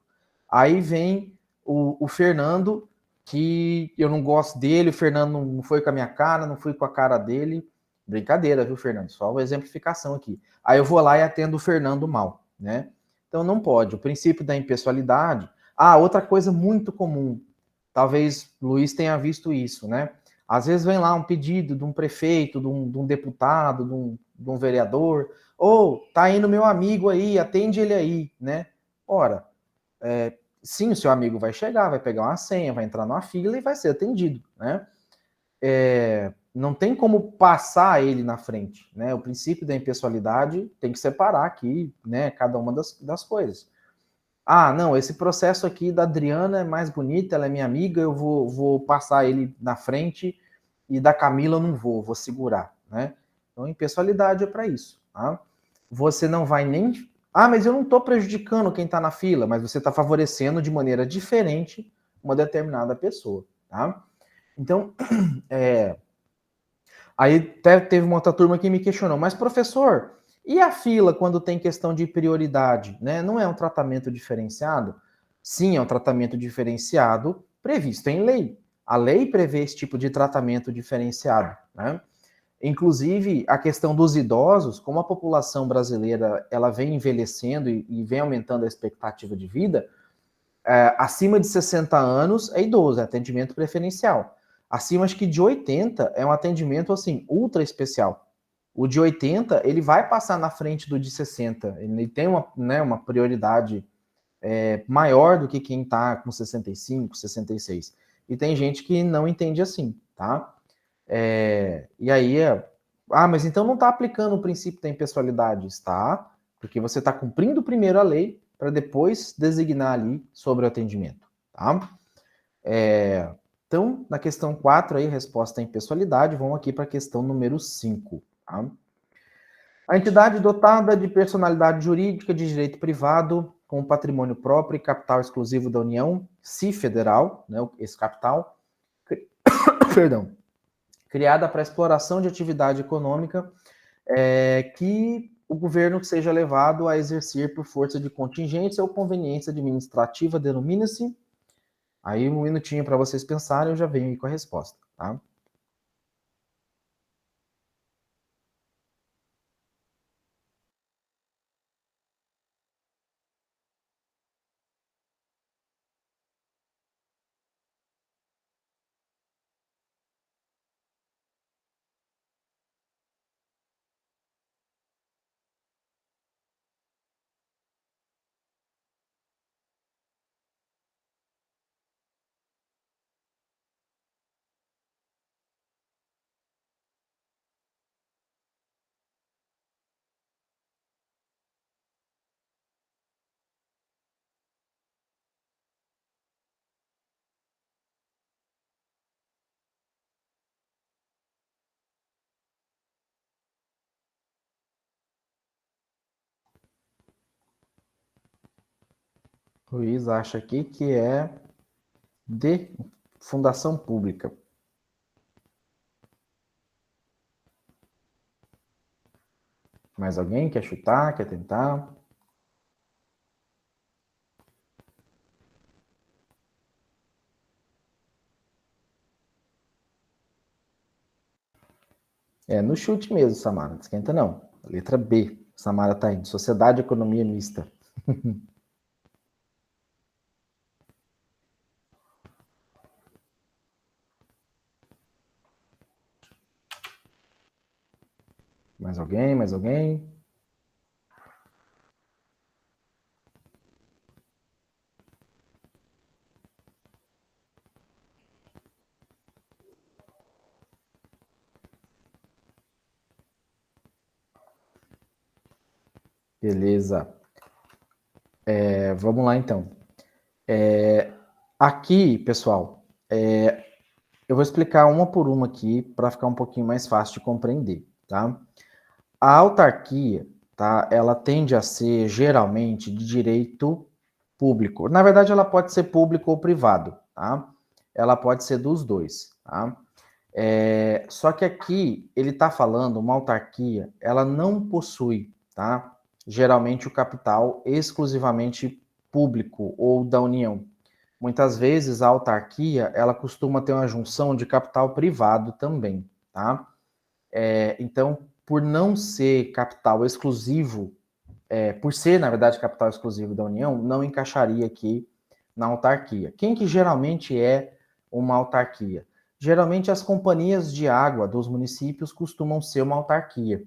Aí vem o Fernando, que eu não gosto dele, o Fernando não foi com a minha cara, não fui com a cara dele. Brincadeira, viu, Fernando? Só uma exemplificação aqui. Aí eu vou lá e atendo o Fernando mal, né? Então não pode. O princípio da impessoalidade, Ah, outra coisa muito comum, talvez Luiz tenha visto isso, né? Às vezes vem lá um pedido de um prefeito, de um deputado, de um vereador, ou tá indo meu amigo aí, atende ele aí, né? Ora, sim, o seu amigo vai chegar, vai pegar uma senha, vai entrar numa fila e vai ser atendido, né? Não tem como passar ele na frente, né? O princípio da impessoalidade tem que separar aqui, né? Cada uma das coisas. Ah, não, esse processo aqui da Adriana é mais bonita, ela é minha amiga, eu vou passar ele na frente e da Camila eu não vou segurar, né? Então, impessoalidade é para isso, tá? Você não vai nem... Ah, mas eu não estou prejudicando quem está na fila, mas você está favorecendo de maneira diferente uma determinada pessoa, tá? Então, aí até teve uma outra turma que me questionou, mas professor, e a fila quando tem questão de prioridade, né? Não é um tratamento diferenciado? Sim, é um tratamento diferenciado previsto em lei. A lei prevê esse tipo de tratamento diferenciado, né? Inclusive, a questão dos idosos, como a população brasileira ela vem envelhecendo e vem aumentando a expectativa de vida, acima de 60 anos é idoso, é atendimento preferencial. Acima, acho que de 80 é um atendimento, assim, ultra especial. O de 80, ele vai passar na frente do de 60. Ele tem uma prioridade maior do que quem está com 65, 66. E tem gente que não entende assim, tá? E aí, mas então não está aplicando o princípio da impessoalidade. Está, porque você está cumprindo primeiro a lei para depois designar ali sobre o atendimento, tá? Então, na questão 4 aí, resposta à impessoalidade, vamos aqui para a questão número 5, tá? A entidade dotada de personalidade jurídica de direito privado, com patrimônio próprio e capital exclusivo da União, se federal, né, esse capital, perdão, criada para exploração de atividade econômica, que o governo seja levado a exercer por força de contingência ou conveniência administrativa, denomina-se. Aí um minutinho para vocês pensarem, eu já venho aí com a resposta, tá? Luiz acha aqui que é de fundação pública. Mais alguém quer chutar, quer tentar? No chute mesmo, Samara, não esquenta não. Letra B, Samara tá indo. Sociedade e Economia Mista. Mais alguém, mais alguém? Beleza. Vamos lá, então. Aqui, pessoal, eu vou explicar uma por uma aqui para ficar um pouquinho mais fácil de compreender, tá? A autarquia, tá? Ela tende a ser geralmente de direito público. Na verdade, ela pode ser público ou privado, tá? Ela pode ser dos dois, tá? Só que aqui ele está falando uma autarquia, ela não possui, tá? Geralmente o capital exclusivamente público ou da União. Muitas vezes a autarquia ela costuma ter uma junção de capital privado também, tá? Então, por não ser capital exclusivo, por ser, na verdade, capital exclusivo da União, não encaixaria aqui na autarquia. Quem que geralmente é uma autarquia? Geralmente as companhias de água dos municípios costumam ser uma autarquia.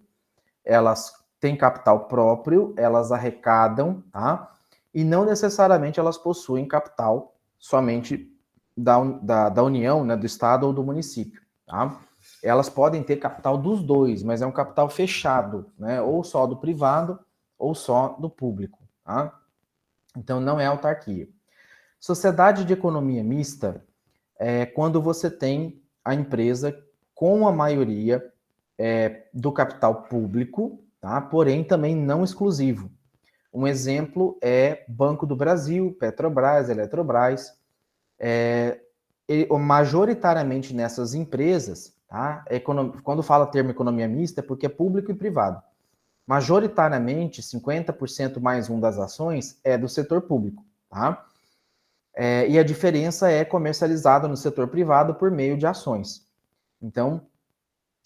Elas têm capital próprio, elas arrecadam, tá? E não necessariamente elas possuem capital somente da União, né, do Estado ou do município, tá? Elas podem ter capital dos dois, mas é um capital fechado, né? Ou só do privado ou só do público, tá? Então não é autarquia. Sociedade de economia mista é quando você tem a empresa com a maioria do capital público, tá? Porém também não exclusivo. Um exemplo é Banco do Brasil, Petrobras, Eletrobras. Majoritariamente nessas empresas, tá? Quando fala termo economia mista é porque é público e privado. Majoritariamente, 50% mais um das ações é do setor público, tá? E a diferença é comercializada no setor privado por meio de ações. Então,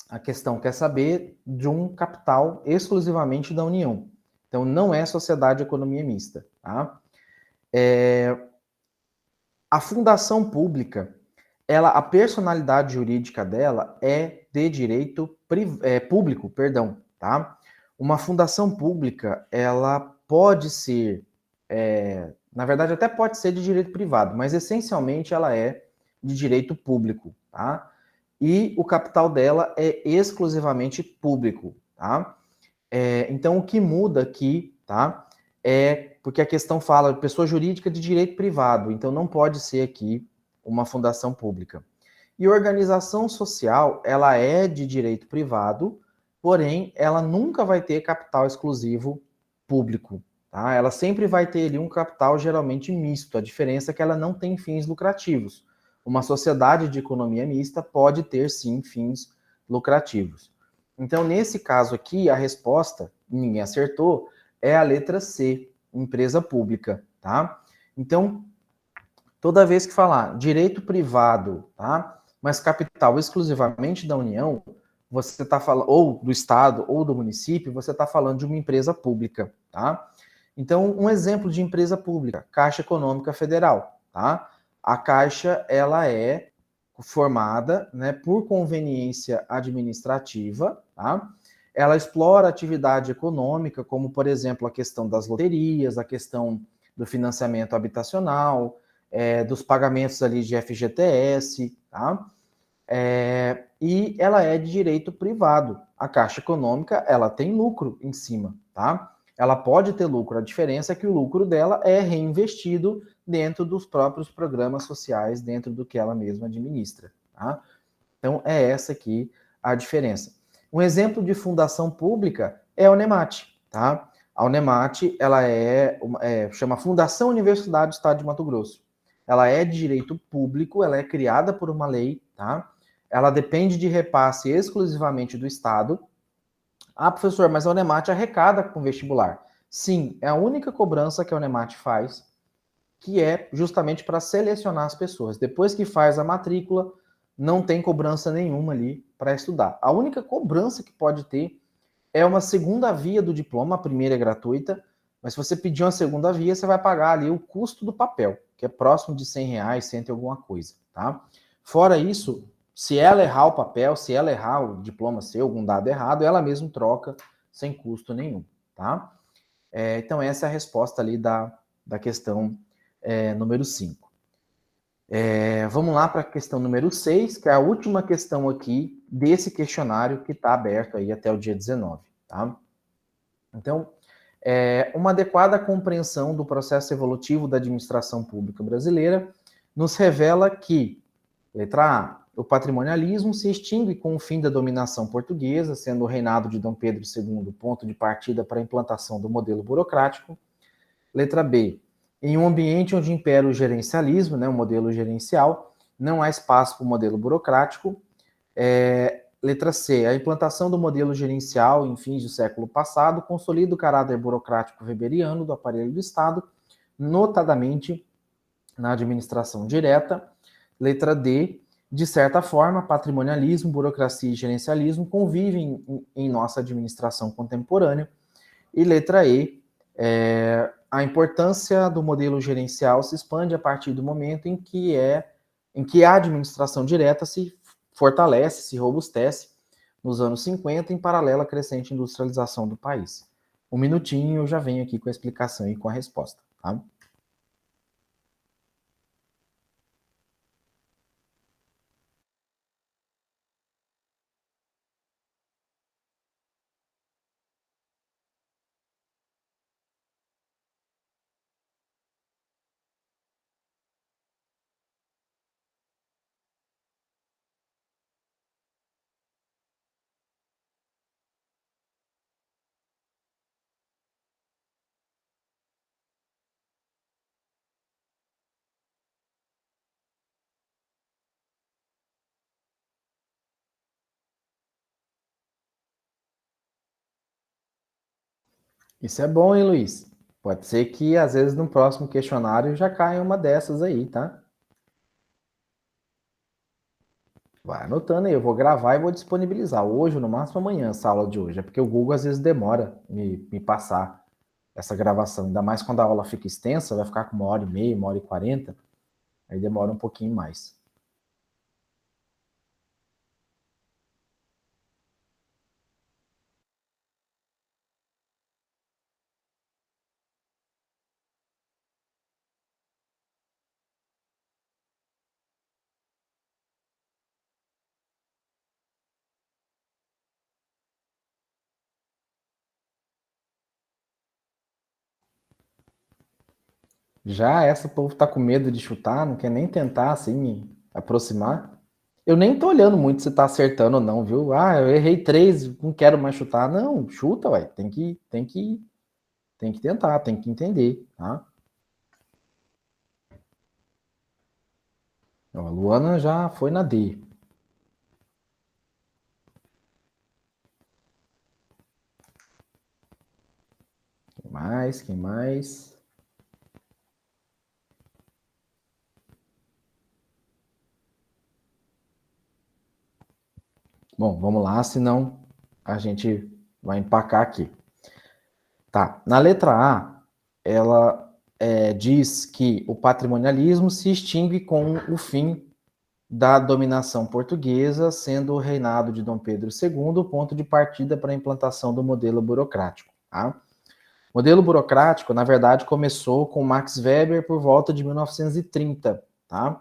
a questão quer saber de um capital exclusivamente da União. Então, não é sociedade de economia mista, tá? A fundação pública, a personalidade jurídica dela é de direito público, perdão, tá? Uma fundação pública, ela pode ser, na verdade, até pode ser de direito privado, mas essencialmente ela é de direito público, tá? E o capital dela é exclusivamente público, tá? Então, o que muda aqui, tá? Porque a questão fala de pessoa jurídica de direito privado, então não pode ser aqui uma fundação pública. E organização social, ela é de direito privado, porém, ela nunca vai ter capital exclusivo público, tá? Ela sempre vai ter ali um capital geralmente misto. A diferença é que ela não tem fins lucrativos. Uma sociedade de economia mista pode ter, sim, fins lucrativos. Então, nesse caso aqui, a resposta, ninguém acertou, é a letra C, empresa pública, tá? Então, toda vez que falar direito privado, tá? Mas capital exclusivamente da União, você está falando, ou do Estado, ou do município, você está falando de uma empresa pública, tá? Então, um exemplo de empresa pública, Caixa Econômica Federal, tá? A Caixa, ela é formada, né, por conveniência administrativa, tá? Ela explora atividade econômica, como, por exemplo, a questão das loterias, a questão do financiamento habitacional, dos pagamentos ali de FGTS, tá? E ela é de direito privado. A Caixa Econômica, ela tem lucro em cima, tá? Ela pode ter lucro, a diferença é que o lucro dela é reinvestido dentro dos próprios programas sociais, dentro do que ela mesma administra, tá? Então, é essa aqui a diferença. Um exemplo de fundação pública é a Unemat, tá? A Unemat, ela chama Fundação Universidade do Estado de Mato Grosso. Ela é de direito público, ela é criada por uma lei, tá? Ela depende de repasse exclusivamente do Estado. Ah, professor, mas a Unemat arrecada com vestibular. Sim, é a única cobrança que a Unemat faz, que é justamente para selecionar as pessoas. Depois que faz a matrícula, não tem cobrança nenhuma ali para estudar. A única cobrança que pode ter é uma segunda via do diploma, a primeira é gratuita, mas se você pedir uma segunda via, você vai pagar ali o custo do papel, que é próximo de R$100, 100 e alguma coisa, tá? Fora isso, se ela errar o papel, se ela errar o diploma seu, algum dado errado, ela mesma troca sem custo nenhum, tá? Então essa é a resposta ali da questão número 5. Vamos lá para a questão número 6, que é a última questão aqui desse questionário que está aberto aí até o dia 19, tá? Então, uma adequada compreensão do processo evolutivo da administração pública brasileira nos revela que, letra A, o patrimonialismo se extingue com o fim da dominação portuguesa, sendo o reinado de Dom Pedro II ponto de partida para a implantação do modelo burocrático. Letra B, em um ambiente onde impera o gerencialismo, né, o modelo gerencial, não há espaço para o modelo burocrático. Letra C, a implantação do modelo gerencial em fins do século passado consolida o caráter burocrático weberiano do aparelho do Estado, notadamente na administração direta. Letra D, de certa forma, patrimonialismo, burocracia e gerencialismo convivem em nossa administração contemporânea. E letra E, a importância do modelo gerencial se expande a partir do momento em que a administração direta se fortalece, se robustece nos anos 50, em paralelo à crescente industrialização do país. Um minutinho, eu já venho aqui com a explicação e com a resposta. Tá? Isso é bom, hein, Luiz? Pode ser que, às vezes, no próximo questionário já caia uma dessas aí, tá? Vai anotando aí, eu vou gravar e vou disponibilizar. Hoje, no máximo amanhã, essa aula de hoje. É porque o Google, às vezes, demora me passar essa gravação. Ainda mais quando a aula fica extensa, vai ficar com 1h30, 1h40. Aí demora um pouquinho mais. Já essa o povo tá com medo de chutar, não quer nem tentar, assim, aproximar. Eu nem tô olhando muito se tá acertando ou não, viu? Ah, eu errei 3, não quero mais chutar. Não, chuta, ué. Tem que tentar, tem que entender, tá? Ó, a Luana já foi na D. Quem mais? Quem mais? Bom, vamos lá, senão a gente vai empacar aqui. Tá, na letra A, ela diz que o patrimonialismo se extingue com o fim da dominação portuguesa, sendo o reinado de Dom Pedro II o ponto de partida para a implantação do modelo burocrático. Tá? O modelo burocrático, na verdade, começou com Max Weber por volta de 1930, tá?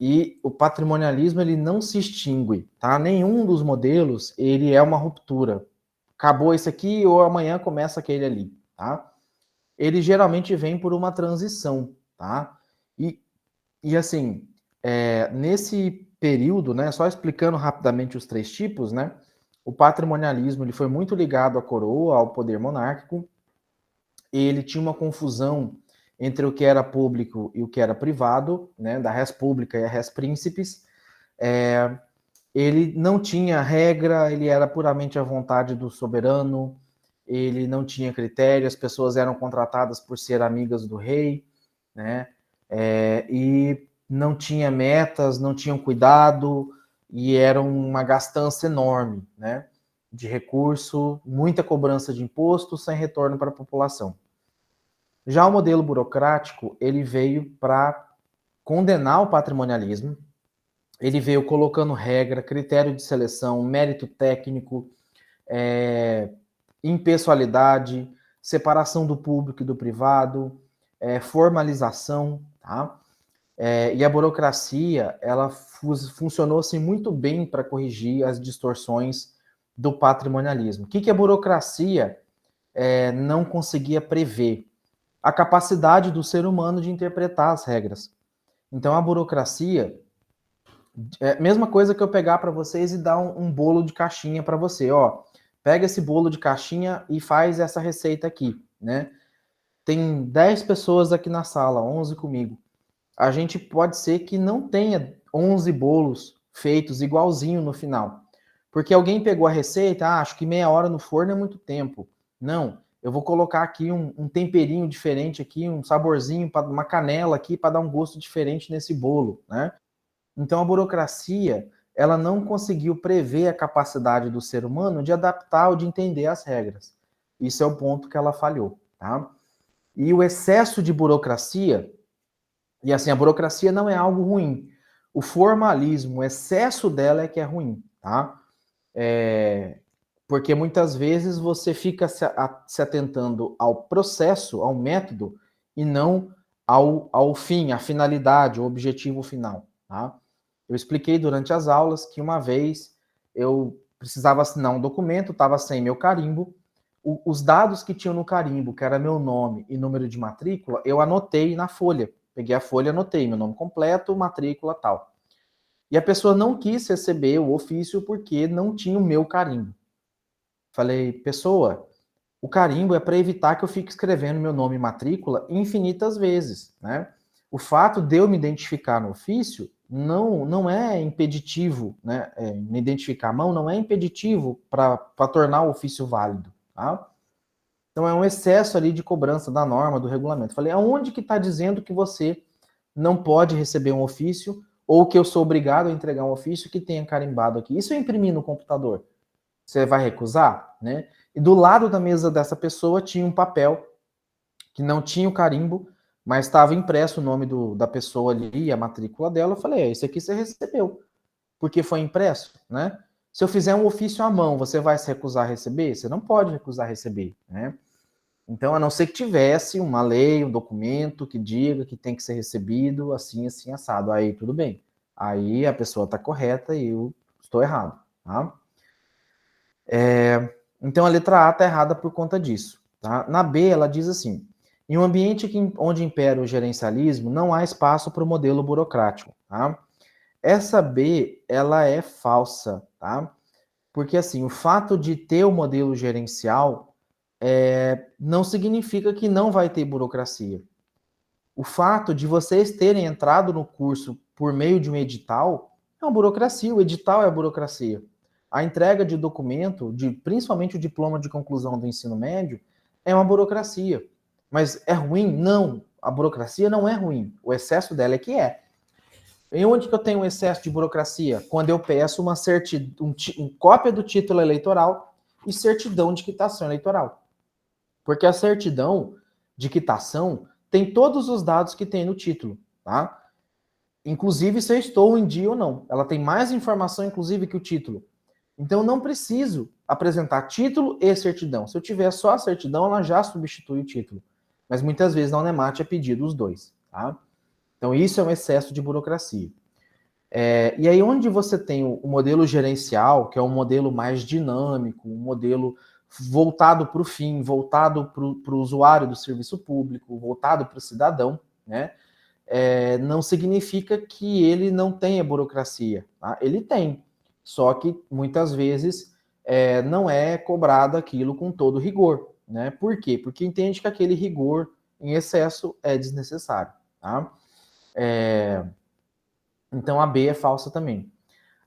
E o patrimonialismo ele não se extingue, tá? Nenhum dos modelos ele é uma ruptura. Acabou esse aqui ou amanhã começa aquele ali, tá? Ele geralmente vem por uma transição, tá? E assim, nesse período, né, só explicando rapidamente os 3 tipos, né, o patrimonialismo ele foi muito ligado à coroa, ao poder monárquico, ele tinha uma confusão entre o que era público e o que era privado, né, da res pública e a res príncipes, ele não tinha regra, ele era puramente à vontade do soberano, ele não tinha critério, as pessoas eram contratadas por ser amigas do rei, né, e não tinha metas, não tinham cuidado, e era uma gastança enorme, né, de recurso, muita cobrança de imposto sem retorno para a população. Já o modelo burocrático, ele veio para condenar o patrimonialismo, ele veio colocando regra, critério de seleção, mérito técnico, impessoalidade, separação do público e do privado, formalização, tá? E a burocracia, ela funcionou assim, muito bem para corrigir as distorções do patrimonialismo. O que a burocracia não conseguia prever? A capacidade do ser humano de interpretar as regras. Então, a burocracia, mesma coisa que eu pegar para vocês e dar um bolo de caixinha para você, ó, pega esse bolo de caixinha e faz essa receita aqui, né? Tem 10 pessoas aqui na sala, 11 comigo. A gente pode ser que não tenha 11 bolos feitos igualzinho no final. Porque alguém pegou a receita, acho que meia hora no forno é muito tempo. Não, eu vou colocar aqui um temperinho diferente aqui, um saborzinho, uma canela aqui para dar um gosto diferente nesse bolo, né? Então a burocracia, ela não conseguiu prever a capacidade do ser humano de adaptar ou de entender as regras. Isso é o ponto que ela falhou, tá? E o excesso de burocracia, e assim, a burocracia não é algo ruim. O formalismo, o excesso dela é que é ruim, tá? Porque muitas vezes você fica se atentando ao processo, ao método, e não ao fim, à finalidade, ao objetivo final, tá? Eu expliquei durante as aulas que uma vez eu precisava assinar um documento, estava sem meu carimbo, os dados que tinham no carimbo, que era meu nome e número de matrícula, eu anotei na folha. Peguei a folha e anotei meu nome completo, matrícula, tal. E a pessoa não quis receber o ofício porque não tinha o meu carimbo. Falei, pessoa, o carimbo é para evitar que eu fique escrevendo meu nome e matrícula infinitas vezes, né? O fato de eu me identificar no ofício não é impeditivo, né? Me identificar à mão não é impeditivo para tornar o ofício válido, tá? Então é um excesso ali de cobrança da norma, do regulamento. Falei, aonde que está dizendo que você não pode receber um ofício ou que eu sou obrigado a entregar um ofício que tenha carimbado aqui? Isso eu imprimi no computador. Você vai recusar, né? E do lado da mesa dessa pessoa tinha um papel que não tinha o carimbo, mas estava impresso o nome da pessoa ali e a matrícula dela. Eu falei, esse aqui você recebeu, porque foi impresso, né? Se eu fizer um ofício à mão, você vai se recusar a receber? Você não pode recusar a receber, né? Então, a não ser que tivesse uma lei, um documento que diga que tem que ser recebido assim, assim, assado. Aí, tudo bem. Aí a pessoa está correta e eu estou errado, tá? Então, a letra A está errada por conta disso. Tá? Na B, ela diz assim, em um ambiente onde impera o gerencialismo, não há espaço para o modelo burocrático. Tá? Essa B, ela é falsa, tá? Porque, assim, o fato de ter o modelo gerencial não significa que não vai ter burocracia. O fato de vocês terem entrado no curso por meio de um edital é uma burocracia, o edital é a burocracia. A entrega de documento, principalmente o diploma de conclusão do ensino médio, é uma burocracia. Mas é ruim? Não. A burocracia não é ruim. O excesso dela é que é. E onde que eu tenho um excesso de burocracia? Quando eu peço uma cópia do título eleitoral e certidão de quitação eleitoral. Porque a certidão de quitação tem todos os dados que tem no título, tá? Inclusive se eu estou em dia ou não. Ela tem mais informação, inclusive, que o título. Então, eu não preciso apresentar título e certidão. Se eu tiver só a certidão, ela já substitui o título. Mas muitas vezes na Unemat é pedido os dois, tá? Então, isso é um excesso de burocracia. E aí, onde você tem o modelo gerencial, que é um modelo mais dinâmico, um modelo voltado para o fim, voltado para o usuário do serviço público, voltado para o cidadão, né? Não significa que ele não tenha burocracia, tá? Ele tem, só que muitas vezes não é cobrado aquilo com todo rigor, né? Por quê? Porque entende que aquele rigor em excesso é desnecessário, tá? Então a B é falsa também.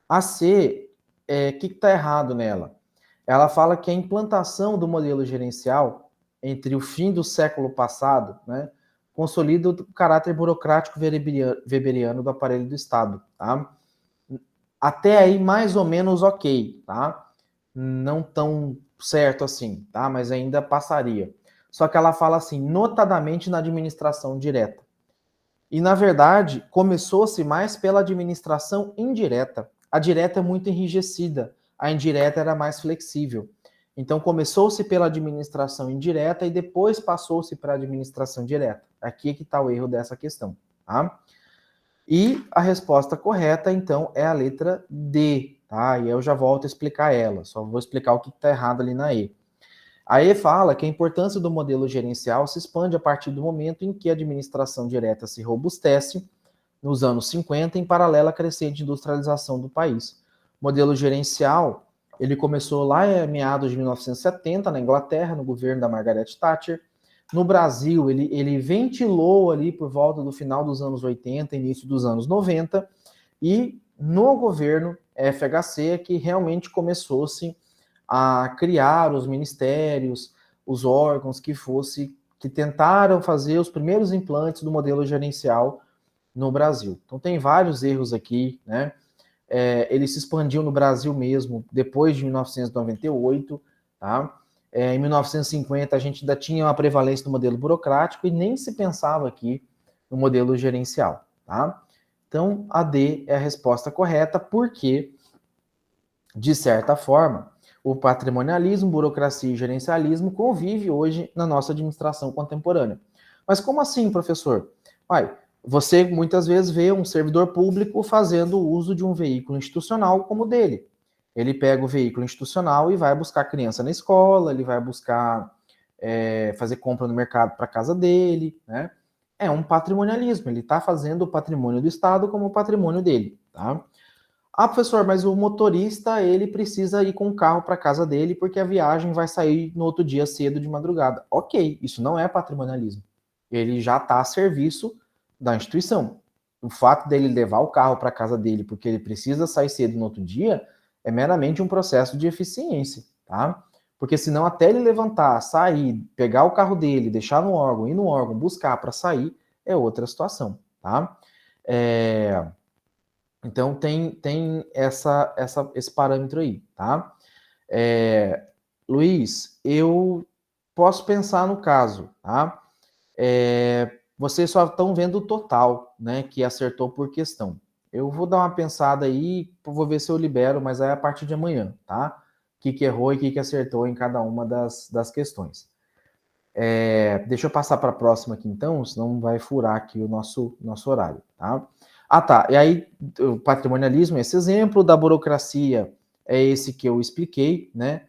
A C, o que está errado nela? Ela fala que a implantação do modelo gerencial entre o fim do século passado, né, consolida o caráter burocrático weberiano do aparelho do Estado, tá? Até aí, mais ou menos ok, tá? Não tão certo assim, tá? Mas ainda passaria. Só que ela fala assim, notadamente na administração direta. E, na verdade, começou-se mais pela administração indireta. A direta é muito enrijecida, a indireta era mais flexível. Então, começou-se pela administração indireta e depois passou-se para a administração direta. Aqui é que está o erro dessa questão, tá? E a resposta correta, então, é a letra D, tá? E eu já volto a explicar ela, só vou explicar o que está errado ali na E. A E fala que a importância do modelo gerencial se expande a partir do momento em que a administração direta se robustece, nos anos 50, em paralelo à crescente industrialização do país. O modelo gerencial, ele começou lá em meados de 1970, na Inglaterra, no governo da Margaret Thatcher. No Brasil, ele ventilou ali por volta do final dos anos 80, início dos anos 90, e no governo FHC é que realmente começou-se a criar os ministérios, os órgãos que tentaram fazer os primeiros implantes do modelo gerencial no Brasil. Então tem vários erros aqui, né? Ele se expandiu no Brasil mesmo depois de 1998, tá? Em 1950, a gente ainda tinha uma prevalência do modelo burocrático e nem se pensava aqui no modelo gerencial, tá? Então, a D é a resposta correta, porque, de certa forma, o patrimonialismo, burocracia e gerencialismo convive hoje na nossa administração contemporânea. Mas como assim, professor? Você muitas vezes vê um servidor público fazendo uso de um veículo institucional como o dele. Ele pega o veículo institucional e vai buscar criança na escola, ele vai buscar fazer compra no mercado para casa dele, né? É um patrimonialismo, ele está fazendo o patrimônio do Estado como o patrimônio dele, tá? Professor, mas o motorista, ele precisa ir com o carro para casa dele porque a viagem vai sair no outro dia cedo de madrugada. Ok, isso não é patrimonialismo. Ele já está a serviço da instituição. O fato dele levar o carro para casa dele porque ele precisa sair cedo no outro dia é meramente um processo de eficiência, tá? Porque senão até ele levantar, sair, pegar o carro dele, deixar no órgão, ir no órgão, buscar para sair, é outra situação, tá? Então tem esse parâmetro aí, tá? Luiz, eu posso pensar no caso, tá? Vocês só estão vendo o total, né, que acertou por questão. Eu vou dar uma pensada aí, vou ver se eu libero, mas é a partir de amanhã, tá? O que errou e o que acertou em cada uma das questões. Deixa eu passar para a próxima aqui então, senão vai furar aqui o nosso horário, tá? Tá. E aí, o patrimonialismo é esse exemplo, da burocracia é esse que eu expliquei, né?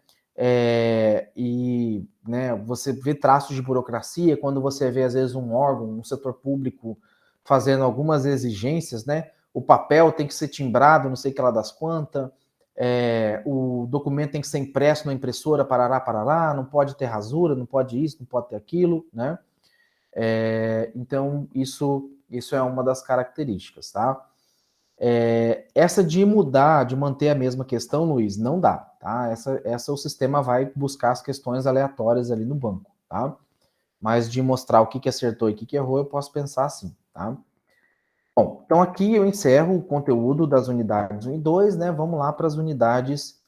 Você vê traços de burocracia quando você vê, às vezes, um órgão, um setor público fazendo algumas exigências, né? O papel tem que ser timbrado, não sei o que lá das quantas, o documento tem que ser impresso na impressora, parará, não pode ter rasura, não pode isso, não pode ter aquilo, né? Então, isso é uma das características, tá? Essa de mudar, de manter a mesma questão, Luiz, não dá, tá? Essa o sistema vai buscar as questões aleatórias ali no banco, tá? Mas de mostrar o que acertou e o que errou, eu posso pensar assim, tá? Bom, então aqui eu encerro o conteúdo das unidades 1 e 2, né? Vamos lá para as unidades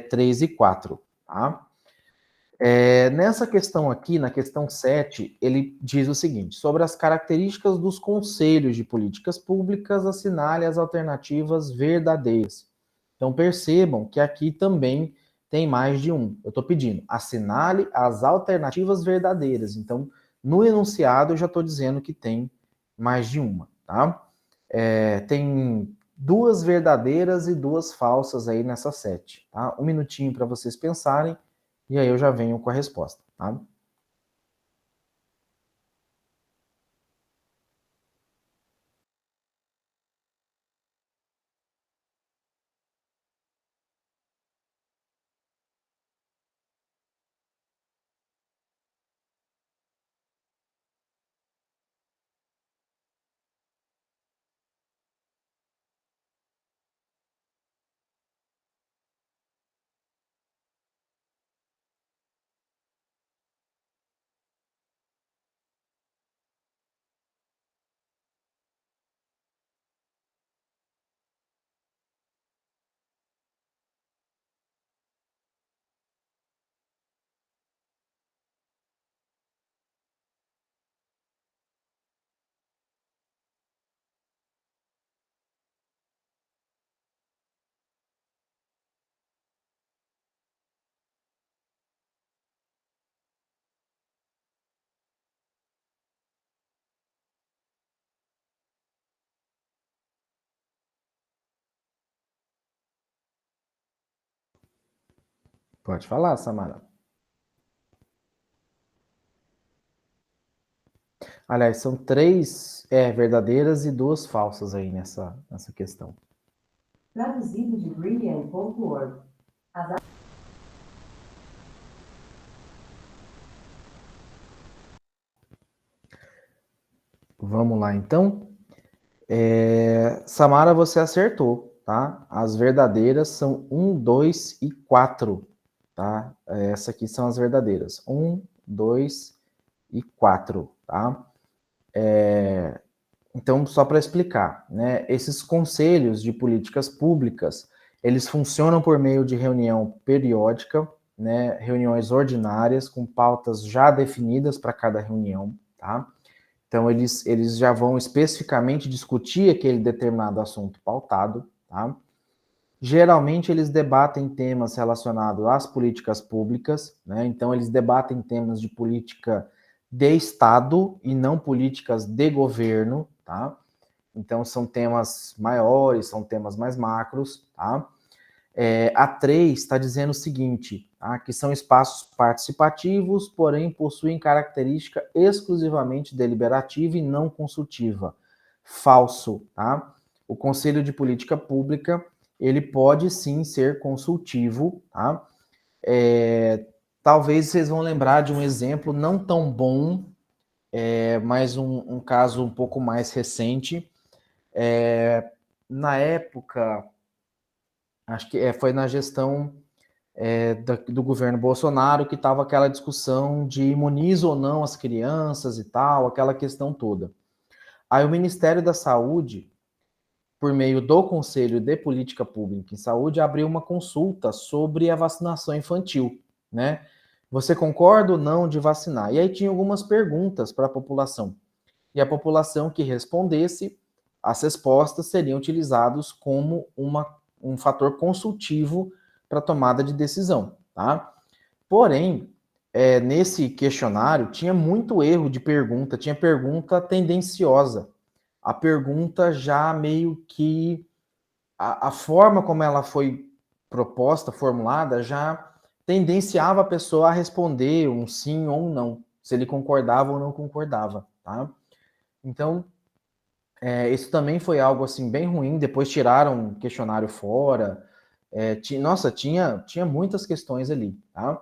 3 e 4, tá? Nessa questão aqui, na questão 7, ele diz o seguinte: sobre as características dos conselhos de políticas públicas, assinale as alternativas verdadeiras. Então percebam que aqui também tem mais de um. Eu estou pedindo, assinale as alternativas verdadeiras. Então, no enunciado eu já estou dizendo que tem mais de uma, tá? Tem 2 verdadeiras e 2 falsas aí nessa 7, tá? Um minutinho para vocês pensarem. E aí eu já venho com a resposta, tá? Pode falar, Samara. Aliás, são 3 verdadeiras e 2 falsas aí nessa questão. Traduzido de Brilliant.org. Vamos lá, então. Samara, você acertou, tá? As verdadeiras são 1, 2 e 4, tá? Essa aqui são as verdadeiras. 1, 2 e 4, tá? Então, só para explicar, né? Esses conselhos de políticas públicas, eles funcionam por meio de reunião periódica, né, reuniões ordinárias com pautas já definidas para cada reunião, tá? Então, eles já vão especificamente discutir aquele determinado assunto pautado, tá? Geralmente, eles debatem temas relacionados às políticas públicas, né? Então, eles debatem temas de política de Estado e não políticas de governo, tá? Então, são temas maiores, são temas mais macros, tá? A 3 está dizendo o seguinte, tá? Que são espaços participativos, porém possuem característica exclusivamente deliberativa e não consultiva. Falso, tá? O Conselho de Política Pública, ele pode sim ser consultivo, tá? Talvez vocês vão lembrar de um exemplo não tão bom, mas um caso um pouco mais recente. Na época, acho que foi na gestão do governo Bolsonaro que estava aquela discussão de imuniza ou não as crianças e tal, aquela questão toda. Aí o Ministério da Saúde, por meio do Conselho de Política Pública em Saúde, abriu uma consulta sobre a vacinação infantil, né? Você concorda ou não de vacinar? E aí tinha algumas perguntas para a população. E a população que respondesse, as respostas seriam utilizadas como um fator consultivo para tomada de decisão, tá? Porém, nesse questionário tinha muito erro de pergunta, tinha pergunta tendenciosa. A pergunta já meio que a forma como ela foi proposta, formulada, já tendenciava a pessoa a responder um sim ou um não, se ele concordava ou não concordava, tá? Então, isso também foi algo assim bem ruim. Depois tiraram o questionário fora. Tinha muitas questões ali, tá?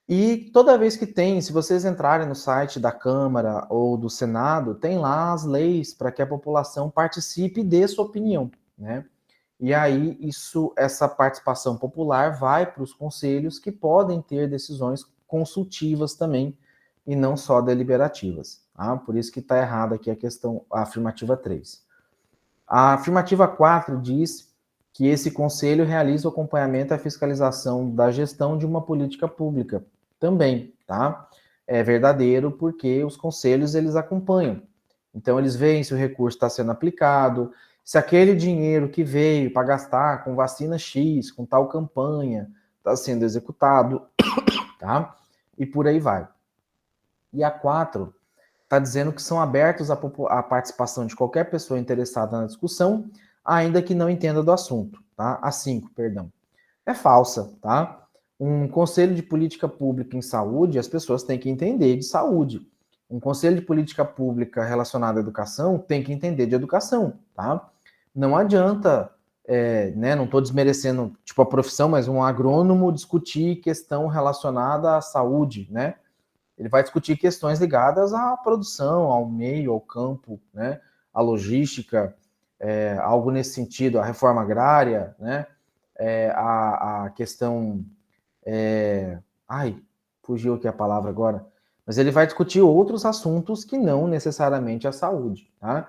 E toda vez que tem, se vocês entrarem no site da Câmara ou do Senado, tem lá as leis para que a população participe e dê sua opinião, né? E aí essa participação popular vai para os conselhos que podem ter decisões consultivas também e não só deliberativas. Tá? Por isso que está errada aqui a afirmativa 3. A afirmativa 4 diz que esse conselho realiza o acompanhamento e a fiscalização da gestão de uma política pública. Também, tá? É verdadeiro porque os conselhos, eles acompanham. Então, eles veem se o recurso está sendo aplicado, se aquele dinheiro que veio para gastar com vacina X, com tal campanha, está sendo executado, tá? E por aí vai. E a 4 está dizendo que são abertos à participação de qualquer pessoa interessada na discussão, ainda que não entenda do assunto, tá? A 5, perdão. É falsa, tá? Um conselho de política pública em saúde, as pessoas têm que entender de saúde. Um conselho de política pública relacionado à educação tem que entender de educação, tá? Não adianta, né, não estou desmerecendo tipo a profissão, mas um agrônomo discutir questão relacionada à saúde, né? Ele vai discutir questões ligadas à produção, ao meio, ao campo, né? À logística, algo nesse sentido, a reforma agrária, né? A questão... fugiu aqui a palavra agora. Mas ele vai discutir outros assuntos que não necessariamente a saúde, tá?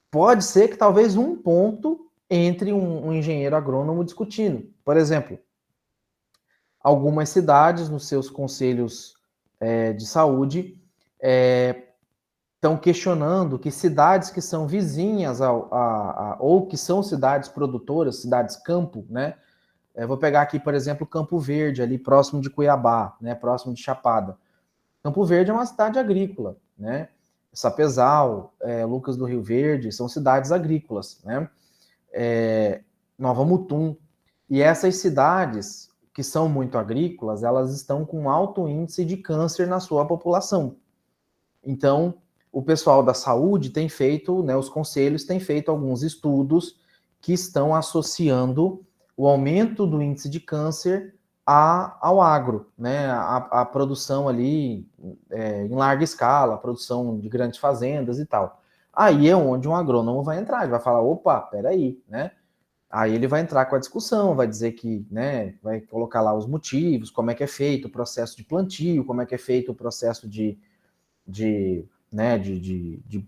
Pode ser que talvez um ponto entre um engenheiro agrônomo discutindo. Por exemplo, algumas cidades nos seus conselhos de saúde estão questionando que cidades que são vizinhas ou que são cidades produtoras, cidades campo, né? Vou pegar aqui, por exemplo, Campo Verde, ali próximo de Cuiabá, né? Próximo de Chapada. Campo Verde é uma cidade agrícola, né? Sapezal, Lucas do Rio Verde, são cidades agrícolas, né? Nova Mutum. E essas cidades que são muito agrícolas, elas estão com alto índice de câncer na sua população. Então, o pessoal da saúde tem feito, né, os conselhos têm feito alguns estudos que estão associando o aumento do índice de câncer ao agro, né, a produção ali em larga escala, a produção de grandes fazendas e tal. Aí é onde um agrônomo vai entrar, ele vai falar, opa, peraí, né? Aí ele vai entrar com a discussão, vai dizer que, né, vai colocar lá os motivos, como é que é feito o processo de plantio, como é que é feito o processo de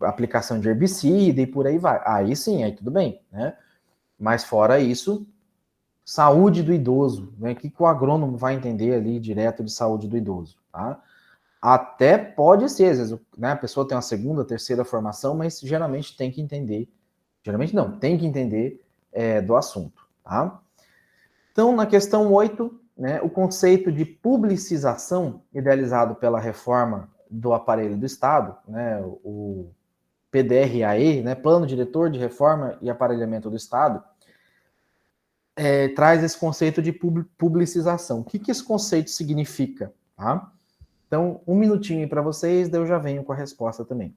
aplicação de herbicida e por aí vai. Aí sim, aí tudo bem, né? Mas fora isso, Saúde do idoso, né? O que o agrônomo vai entender ali direto de saúde do idoso, tá? Até pode ser, às vezes, né, a pessoa tem uma segunda, terceira formação, mas geralmente tem que entender, geralmente não, tem que entender do assunto, tá? Então, na questão 8, né, o conceito de publicização, idealizado pela reforma do aparelho do Estado, né, o PDRAE, né, Plano Diretor de Reforma e Aparelhamento do Estado, traz esse conceito de publicização. O que esse conceito significa? Tá? Então, um minutinho para vocês, daí eu já venho com a resposta também.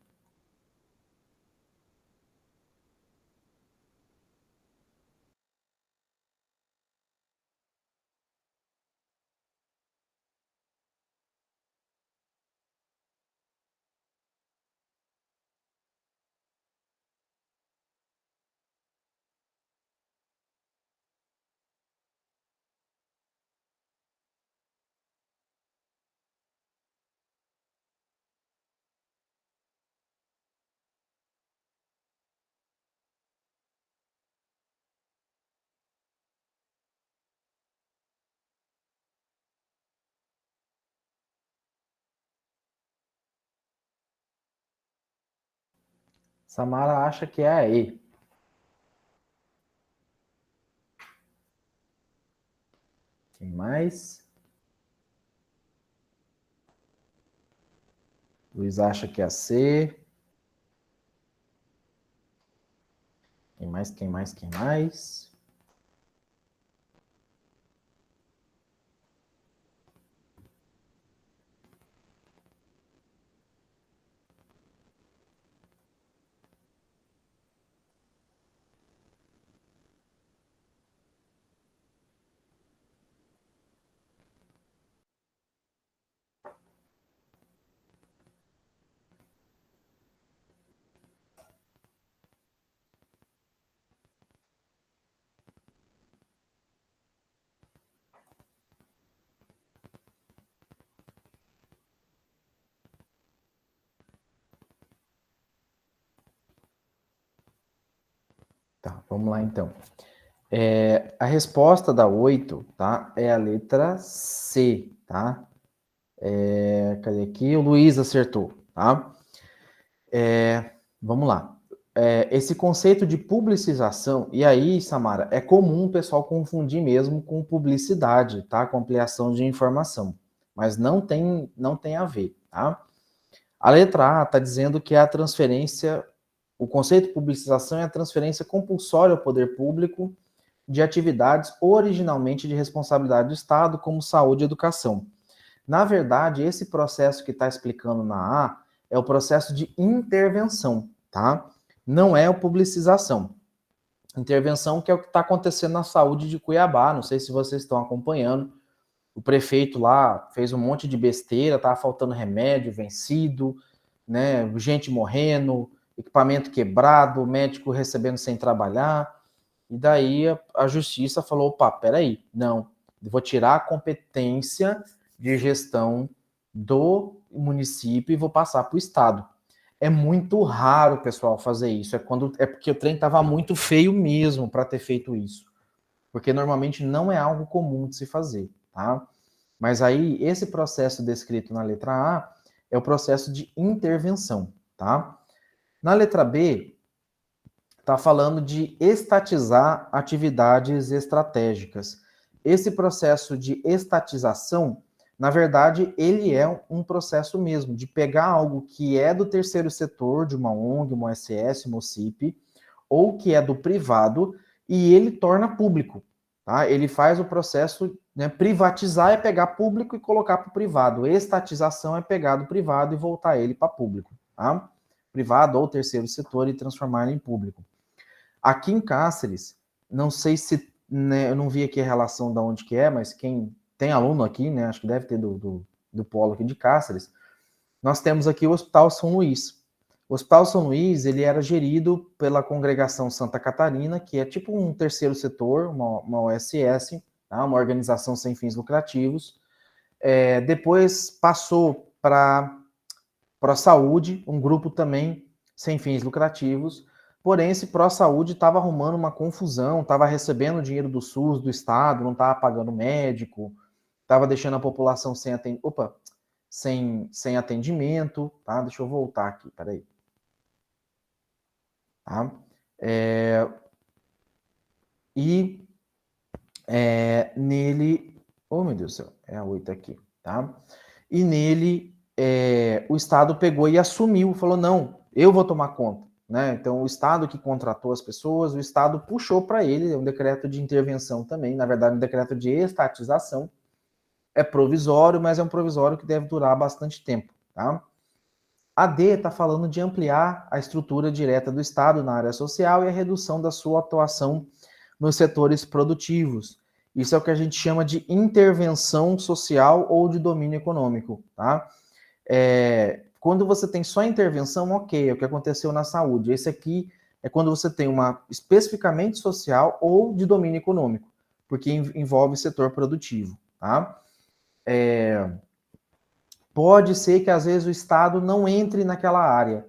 Samara acha que é a E. Quem mais? Luiz acha que é a C. Quem mais, quem mais, quem mais? Tá, vamos lá então. A resposta da 8, tá? É a letra C, tá? Cadê aqui? O Luiz acertou, tá? Vamos lá. Esse conceito de publicização, e aí, Samara, é comum o pessoal confundir mesmo com publicidade, tá? Com ampliação de informação. Mas não tem a ver, tá? A letra A está dizendo que é a transferência, o conceito de publicização é a transferência compulsória ao poder público de atividades originalmente de responsabilidade do Estado, como saúde e educação. Na verdade, esse processo que está explicando na A é o processo de intervenção, tá? Não é a publicização. Intervenção que é o que está acontecendo na saúde de Cuiabá, não sei se vocês estão acompanhando. O prefeito lá fez um monte de besteira, estava faltando remédio vencido, né? Gente morrendo, equipamento quebrado, médico recebendo sem trabalhar. E daí a justiça falou, opa, peraí, não, vou tirar a competência de gestão do município e vou passar para o Estado. É muito raro, pessoal, fazer isso. É porque o trem estava muito feio mesmo para ter feito isso. Porque normalmente não é algo comum de se fazer, tá? Mas aí, esse processo descrito na letra A é o processo de intervenção, tá? Na letra B, está falando de estatizar atividades estratégicas. Esse processo de estatização, na verdade, ele é um processo mesmo de pegar algo que é do terceiro setor, de uma ONG, uma OSS, uma OCIP, ou que é do privado, e ele torna público. Tá? Ele faz o processo, né, privatizar é pegar público e colocar para o privado. Estatização é pegar do privado e voltar ele para público. Tá? Privado ou terceiro setor e transformar ele em público. Aqui em Cáceres, não sei se, né, eu não vi aqui a relação de onde que é, mas quem tem aluno aqui, né, acho que deve ter do polo aqui de Cáceres, nós temos aqui o Hospital São Luís. O Hospital São Luís, ele era gerido pela Congregação Santa Catarina, que é tipo um terceiro setor, uma OSS, tá? Uma organização sem fins lucrativos. Depois passou para a saúde, um grupo também sem fins lucrativos. porém esse pró-saúde estava arrumando uma confusão, estava recebendo dinheiro do SUS, do Estado, não estava pagando médico, estava deixando a população sem atendimento, tá? Deixa eu voltar aqui, peraí. Tá? Nele... Oh, meu Deus do céu, é a 8 aqui, tá? E nele, o Estado pegou e assumiu, falou, não, eu vou tomar conta, né? Então, o Estado que contratou as pessoas, o Estado puxou para ele um decreto de intervenção também, na verdade, um decreto de estatização, é provisório, mas é um provisório que deve durar bastante tempo, tá? A D está falando de ampliar a estrutura direta do Estado na área social e a redução da sua atuação nos setores produtivos. Isso é o que a gente chama de intervenção social ou de domínio econômico, tá? Quando você tem só intervenção, ok, é o que aconteceu na saúde. Esse aqui é quando você tem uma especificamente social ou de domínio econômico, porque envolve setor produtivo, tá? Pode ser que às vezes o Estado não entre naquela área,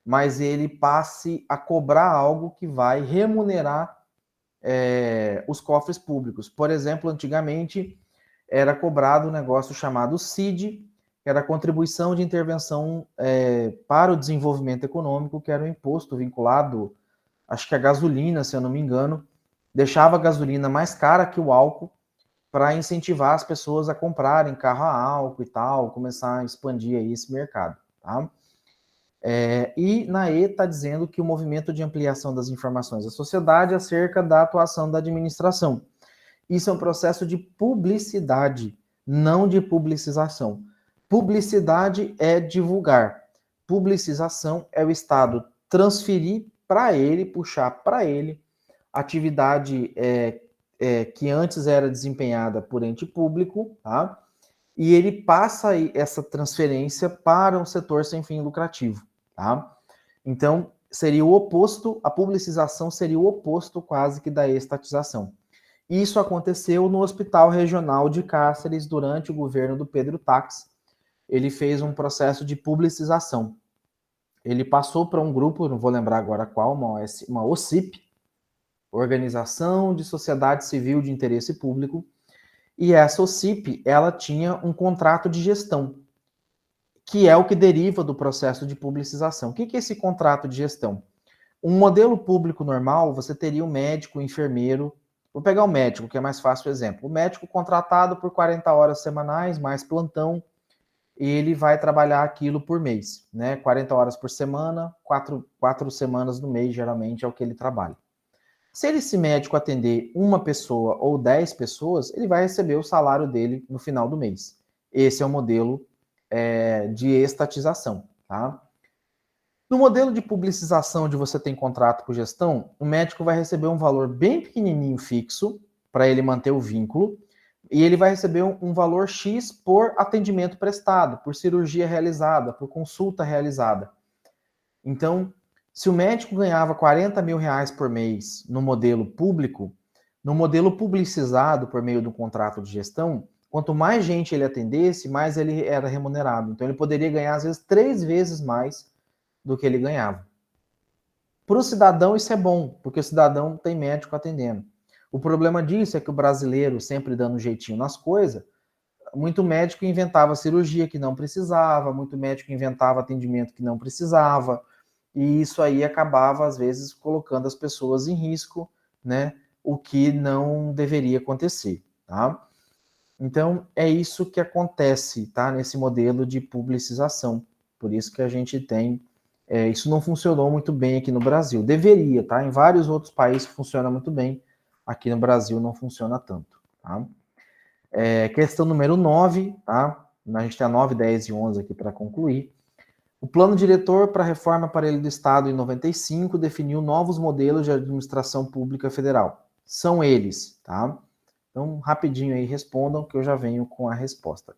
mas ele passe a cobrar algo que vai remunerar os cofres públicos. Por exemplo, antigamente era cobrado um negócio chamado CID, que era a Contribuição de Intervenção para o Desenvolvimento Econômico, que era um imposto vinculado, acho que a gasolina, se eu não me engano, deixava a gasolina mais cara que o álcool para incentivar as pessoas a comprarem carro a álcool e tal, começar a expandir aí esse mercado, tá? E na E está dizendo que o movimento de ampliação das informações da sociedade acerca da atuação da administração. Isso é um processo de publicidade, não de publicização. Publicidade é divulgar. Publicização é o Estado transferir para ele, puxar para ele, atividade que antes era desempenhada por ente público, tá? E ele passa essa transferência para um setor sem fim lucrativo, tá? Então, seria o oposto, a publicização seria o oposto quase que da estatização. Isso aconteceu no Hospital Regional de Cáceres durante o governo do Pedro Tax. Ele fez um processo de publicização. Ele passou para um grupo, não vou lembrar agora qual, uma OCIP, Organização de Sociedade Civil de Interesse Público, e essa OCIP, ela tinha um contrato de gestão, que é o que deriva do processo de publicização. O que é esse contrato de gestão? Um modelo público normal, você teria um médico, um enfermeiro. Vou pegar o médico, que é mais fácil o exemplo. O médico contratado por 40 horas semanais, mais plantão, ele vai trabalhar aquilo por mês, né? 40 horas por semana, 4 semanas no mês, geralmente, é o que ele trabalha. Se esse médico atender uma pessoa ou 10 pessoas, ele vai receber o salário dele no final do mês. Esse é o modelo de estatização, tá? No modelo de publicização, onde você tem contrato por gestão, o médico vai receber um valor bem pequenininho fixo, para ele manter o vínculo, e ele vai receber um valor X por atendimento prestado, por cirurgia realizada, por consulta realizada. Então, se o médico ganhava 40 mil reais por mês no modelo público, no modelo publicizado por meio do contrato de gestão, quanto mais gente ele atendesse, mais ele era remunerado. Então, ele poderia ganhar, às vezes, 3 vezes mais do que ele ganhava. Para o cidadão, isso é bom, porque o cidadão tem médico atendendo. O problema disso é que o brasileiro, sempre dando um jeitinho nas coisas, muito médico inventava cirurgia que não precisava, muito médico inventava atendimento que não precisava, e isso aí acabava, às vezes, colocando as pessoas em risco, né? O que não deveria acontecer, tá? Então, é isso que acontece, tá? Nesse modelo de publicização. Por isso que a gente tem... isso não funcionou muito bem aqui no Brasil. Deveria, tá? Em vários outros países funciona muito bem. Aqui no Brasil não funciona tanto, tá? Questão número 9, tá? A gente tem a 9, 10 e 11 aqui para concluir. O plano diretor para a reforma aparelho do Estado em 95 definiu novos modelos de administração pública federal. São eles, tá? Então, rapidinho aí, respondam que eu já venho com a resposta.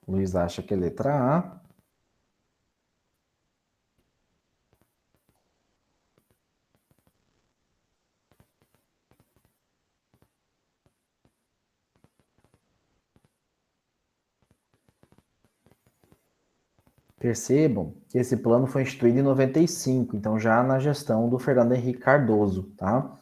Luiz acha que é letra A. Percebam que esse plano foi instituído em 95, então já na gestão do Fernando Henrique Cardoso, tá?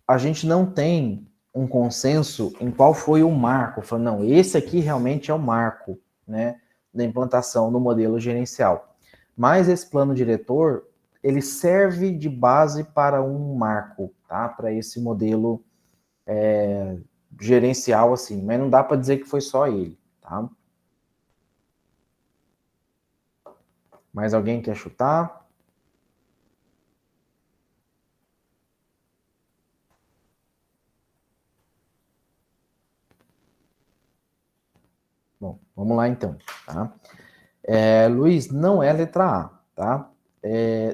A gente não tem um consenso em qual foi o marco, falando, não, esse aqui realmente é o marco, né, da implantação do modelo gerencial. Mas esse plano diretor, ele serve de base para um marco, tá? Para esse modelo gerencial, assim, mas não dá para dizer que foi só ele, tá? Mais alguém quer chutar? Bom, vamos lá então, tá? Luiz, não é letra A, tá?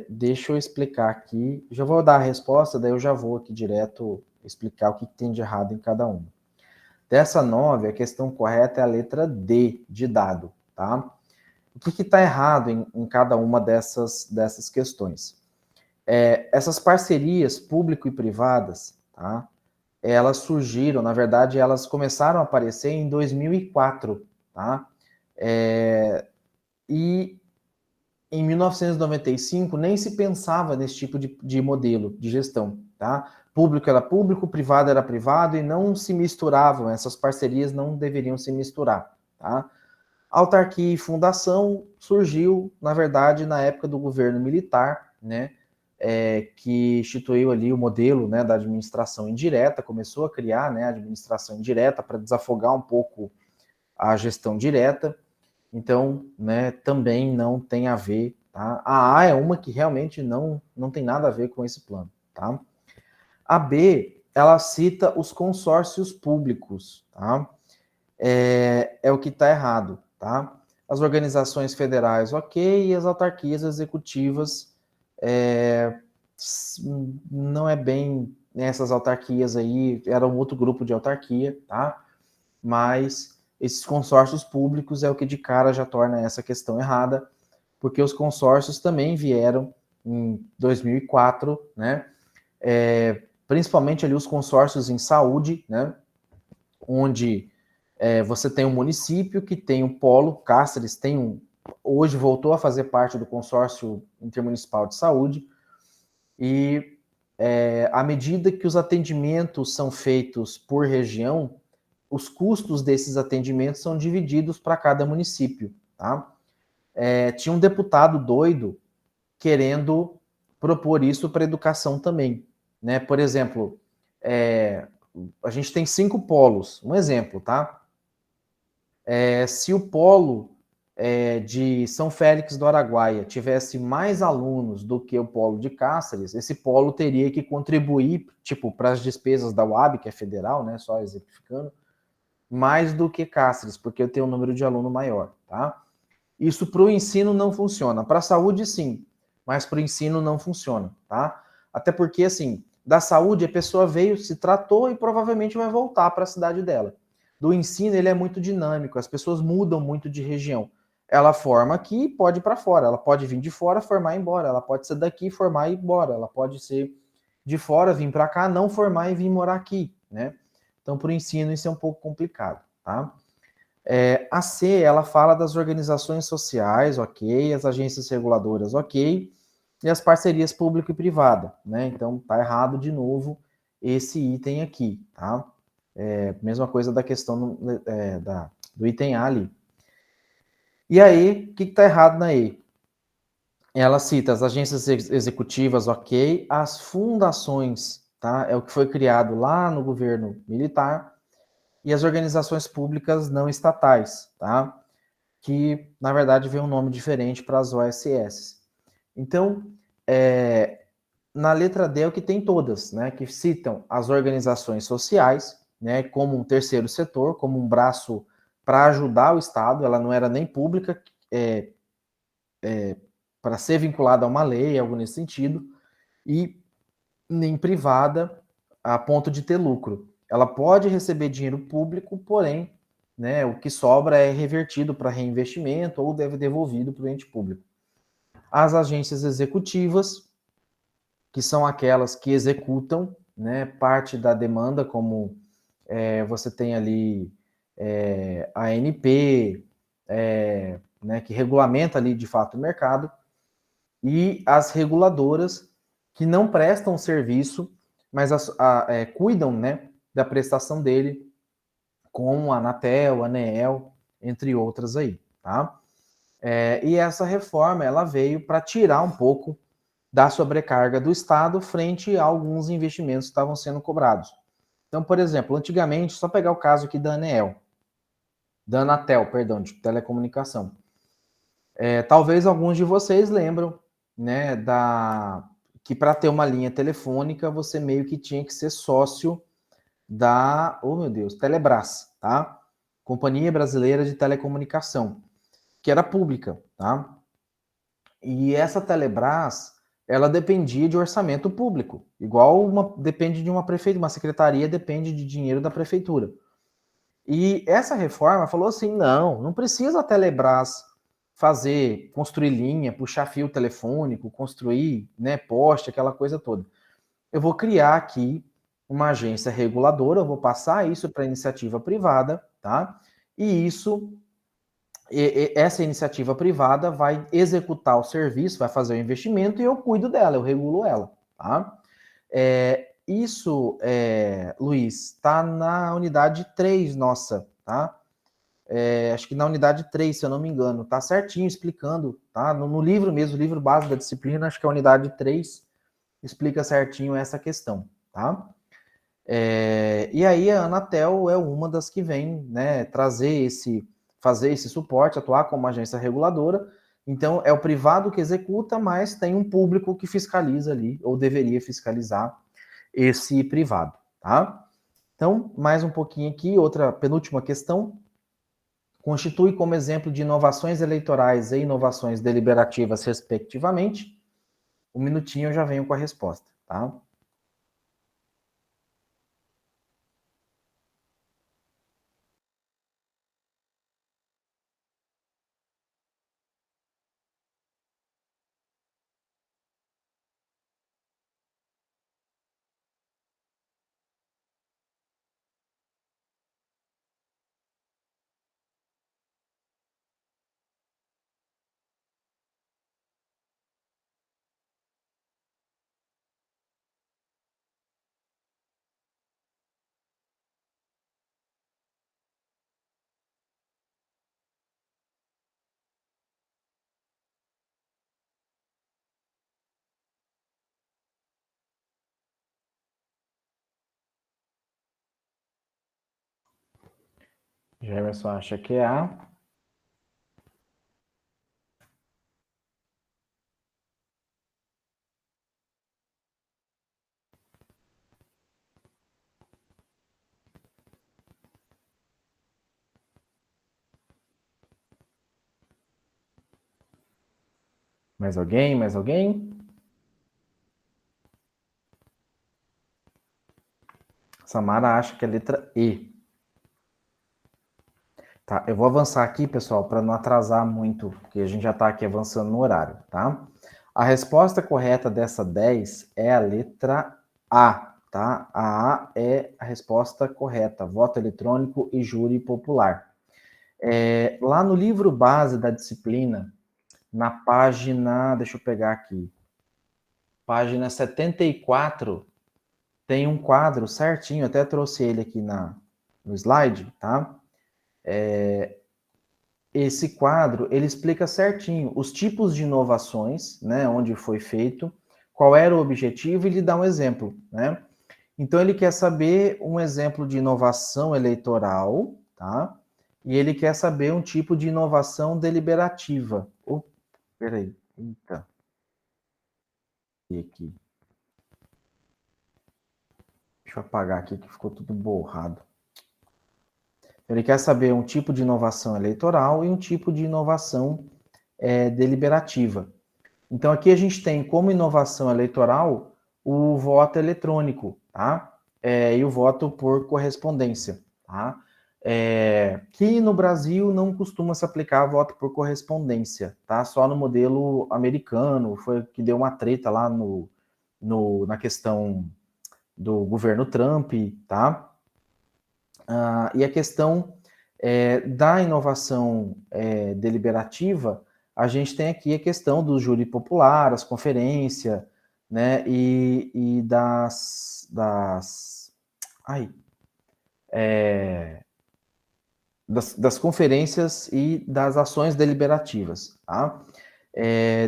Deixa eu explicar aqui, já vou dar a resposta, daí eu já vou aqui direto explicar o que tem de errado em cada uma. Dessa 9, a questão correta é a letra D, de dado, tá? O que está errado em cada uma dessas questões? Essas parcerias público e privadas, tá? Elas surgiram, na verdade, elas começaram a aparecer em 2004, tá? E em 1995 nem se pensava nesse tipo de modelo de gestão, tá? Público era público, privado era privado e não se misturavam, essas parcerias não deveriam se misturar, tá? Autarquia e fundação surgiu, na verdade, na época do governo militar, né? Que instituiu ali o modelo, né, da administração indireta, começou a criar, né, a administração indireta para desafogar um pouco a gestão direta. Então, né, também não tem a ver, tá? A A é uma que realmente não tem nada a ver com esse plano, tá? A B, ela cita os consórcios públicos, tá? É o que está errado, tá? As organizações federais, ok, e as autarquias executivas, não é bem essas autarquias aí, era um outro grupo de autarquia, tá? Mas esses consórcios públicos é o que de cara já torna essa questão errada, porque os consórcios também vieram em 2004, né? Principalmente ali os consórcios em saúde, né? Onde você tem um município que tem um polo, Cáceres hoje voltou a fazer parte do consórcio intermunicipal de saúde, e à medida que os atendimentos são feitos por região, os custos desses atendimentos são divididos para cada município, tá? Tinha um deputado doido querendo propor isso para a educação também, né? Por exemplo, a gente tem 5 polos, um exemplo, tá? Se o polo de São Félix do Araguaia tivesse mais alunos do que o polo de Cáceres, esse polo teria que contribuir, tipo, para as despesas da UAB, que é federal, né? Só exemplificando, mais do que Cáceres, porque eu tenho um número de aluno maior, tá? Isso para o ensino não funciona. Para a saúde, sim, mas para o ensino não funciona, tá? Até porque, assim, da saúde a pessoa veio, se tratou e provavelmente vai voltar para a cidade dela. Do ensino, ele é muito dinâmico, as pessoas mudam muito de região. Ela forma aqui e pode ir para fora. Ela pode vir de fora, formar e ir embora. Ela pode ser daqui, formar e ir embora. Ela pode ser de fora, vir para cá, não formar e vir morar aqui, né? Então, para o ensino, isso é um pouco complicado, tá? A C, ela fala das organizações sociais, ok, as agências reguladoras, ok, e as parcerias público e privada, né? Então, tá errado de novo esse item aqui, tá? Mesma coisa da questão do item A ali. E aí, o que tá errado na E? Ela cita as agências executivas, ok, as fundações, tá? É o que foi criado lá no governo militar, e as organizações públicas não estatais, tá? Que, na verdade, vem um nome diferente para as OSS. Então, na letra D é o que tem todas, né? Que citam as organizações sociais, né? Como um terceiro setor, como um braço para ajudar o Estado. Ela não era nem pública, para ser vinculada a uma lei, algo nesse sentido, e nem privada a ponto de ter lucro. Ela pode receber dinheiro público, porém né, o que sobra é revertido para reinvestimento ou deve devolvido para o ente público. As agências executivas, que são aquelas que executam, né, parte da demanda, como você tem ali a ANP, né, que regulamenta ali de fato o mercado, e as reguladoras que não prestam serviço, mas cuidam, né, da prestação dele, como a Anatel, a ANEEL, entre outras aí, tá? E essa reforma, ela veio para tirar um pouco da sobrecarga do Estado frente a alguns investimentos que estavam sendo cobrados. Então, por exemplo, antigamente, só pegar o caso aqui da Anatel, perdão, de telecomunicação. Talvez alguns de vocês lembram, né, que para ter uma linha telefônica, você meio que tinha que ser sócio da, oh meu Deus, Telebrás, tá? Companhia Brasileira de Telecomunicação, que era pública, tá? E essa Telebrás, ela dependia de orçamento público, igual depende de uma prefeitura, uma secretaria depende de dinheiro da prefeitura. E essa reforma falou assim, não precisa a Telebrás construir linha, puxar fio telefônico, construir, né, poste, aquela coisa toda. Eu vou criar aqui uma agência reguladora, eu vou passar isso para iniciativa privada, tá? E essa iniciativa privada vai executar o serviço, vai fazer o investimento e eu cuido dela, eu regulo ela, tá? Isso, Luiz, está na unidade 3 nossa, tá? Acho que na unidade 3, se eu não me engano, tá certinho explicando, tá? No livro mesmo, o livro base da disciplina, acho que a unidade 3 explica certinho essa questão, tá? E aí a Anatel é uma das que vem, né, fazer esse suporte, atuar como agência reguladora. Então, é o privado que executa, mas tem um público que fiscaliza ali, ou deveria fiscalizar esse privado, tá? Então, mais um pouquinho aqui, outra penúltima questão. Constitui como exemplo de inovações eleitorais e inovações deliberativas, respectivamente. Um minutinho eu já venho com a resposta, tá? Jefferson acha que é A. Mais alguém? Mais alguém? Samara acha que é a letra E. Tá, eu vou avançar aqui, pessoal, para não atrasar muito, porque a gente já está aqui avançando no horário, tá? A resposta correta dessa 10 é a letra A, tá? A A é a resposta correta, voto eletrônico e júri popular. Lá no livro base da disciplina, na página, deixa eu pegar aqui, página 74, tem um quadro certinho, até trouxe ele aqui no slide, tá? Esse quadro, ele explica certinho os tipos de inovações, né, onde foi feito, qual era o objetivo e lhe dá um exemplo, né? Então, ele quer saber um exemplo de inovação eleitoral, tá? E ele quer saber um tipo de inovação deliberativa. Peraí, eita. Aqui. Deixa eu apagar aqui que ficou tudo borrado. Ele quer saber um tipo de inovação eleitoral e um tipo de inovação deliberativa. Então, aqui a gente tem como inovação eleitoral o voto eletrônico, tá? E o voto por correspondência, tá? que no Brasil não costuma se aplicar voto por correspondência, tá? Só no modelo americano, foi que deu uma treta lá na questão do governo Trump, tá? E a questão da inovação deliberativa, a gente tem aqui a questão do júri popular, as conferências, né, e das conferências e das ações deliberativas, tá?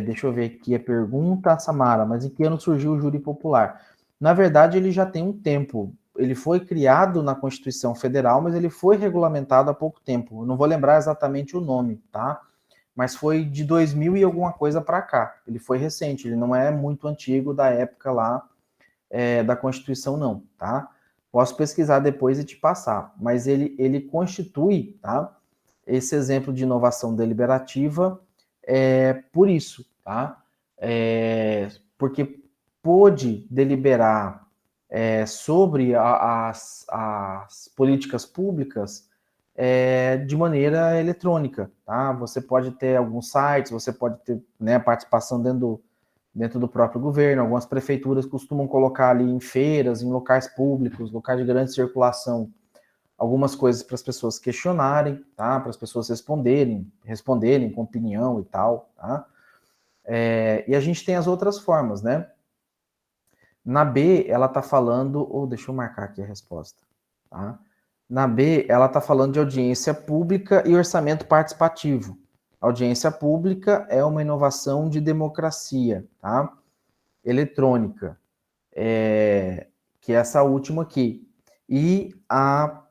Deixa eu ver aqui a pergunta, Samara, mas em que ano surgiu o júri popular? Na verdade, ele já tem um tempo. Ele foi criado na Constituição Federal, mas ele foi regulamentado há pouco tempo. Eu não vou lembrar exatamente o nome, tá? Mas foi de 2000 e alguma coisa para cá. Ele foi recente, ele não é muito antigo da época lá da Constituição, não, tá? Posso pesquisar depois e te passar, mas ele constitui, tá? Esse exemplo de inovação deliberativa por isso, tá? Porque pôde deliberar sobre as políticas públicas de maneira eletrônica, tá? Você pode ter alguns sites, você pode ter, né, participação dentro do próprio governo. Algumas prefeituras costumam colocar ali em feiras, em locais públicos, locais de grande circulação, algumas coisas para as pessoas questionarem, tá? Para as pessoas responderem com opinião e tal, tá? E a gente tem as outras formas, né? Na B, ela está falando, deixa eu marcar aqui a resposta, tá? Na B, ela está falando de audiência pública e orçamento participativo. Audiência pública é uma inovação de democracia, tá? Eletrônica, que é essa última aqui. E a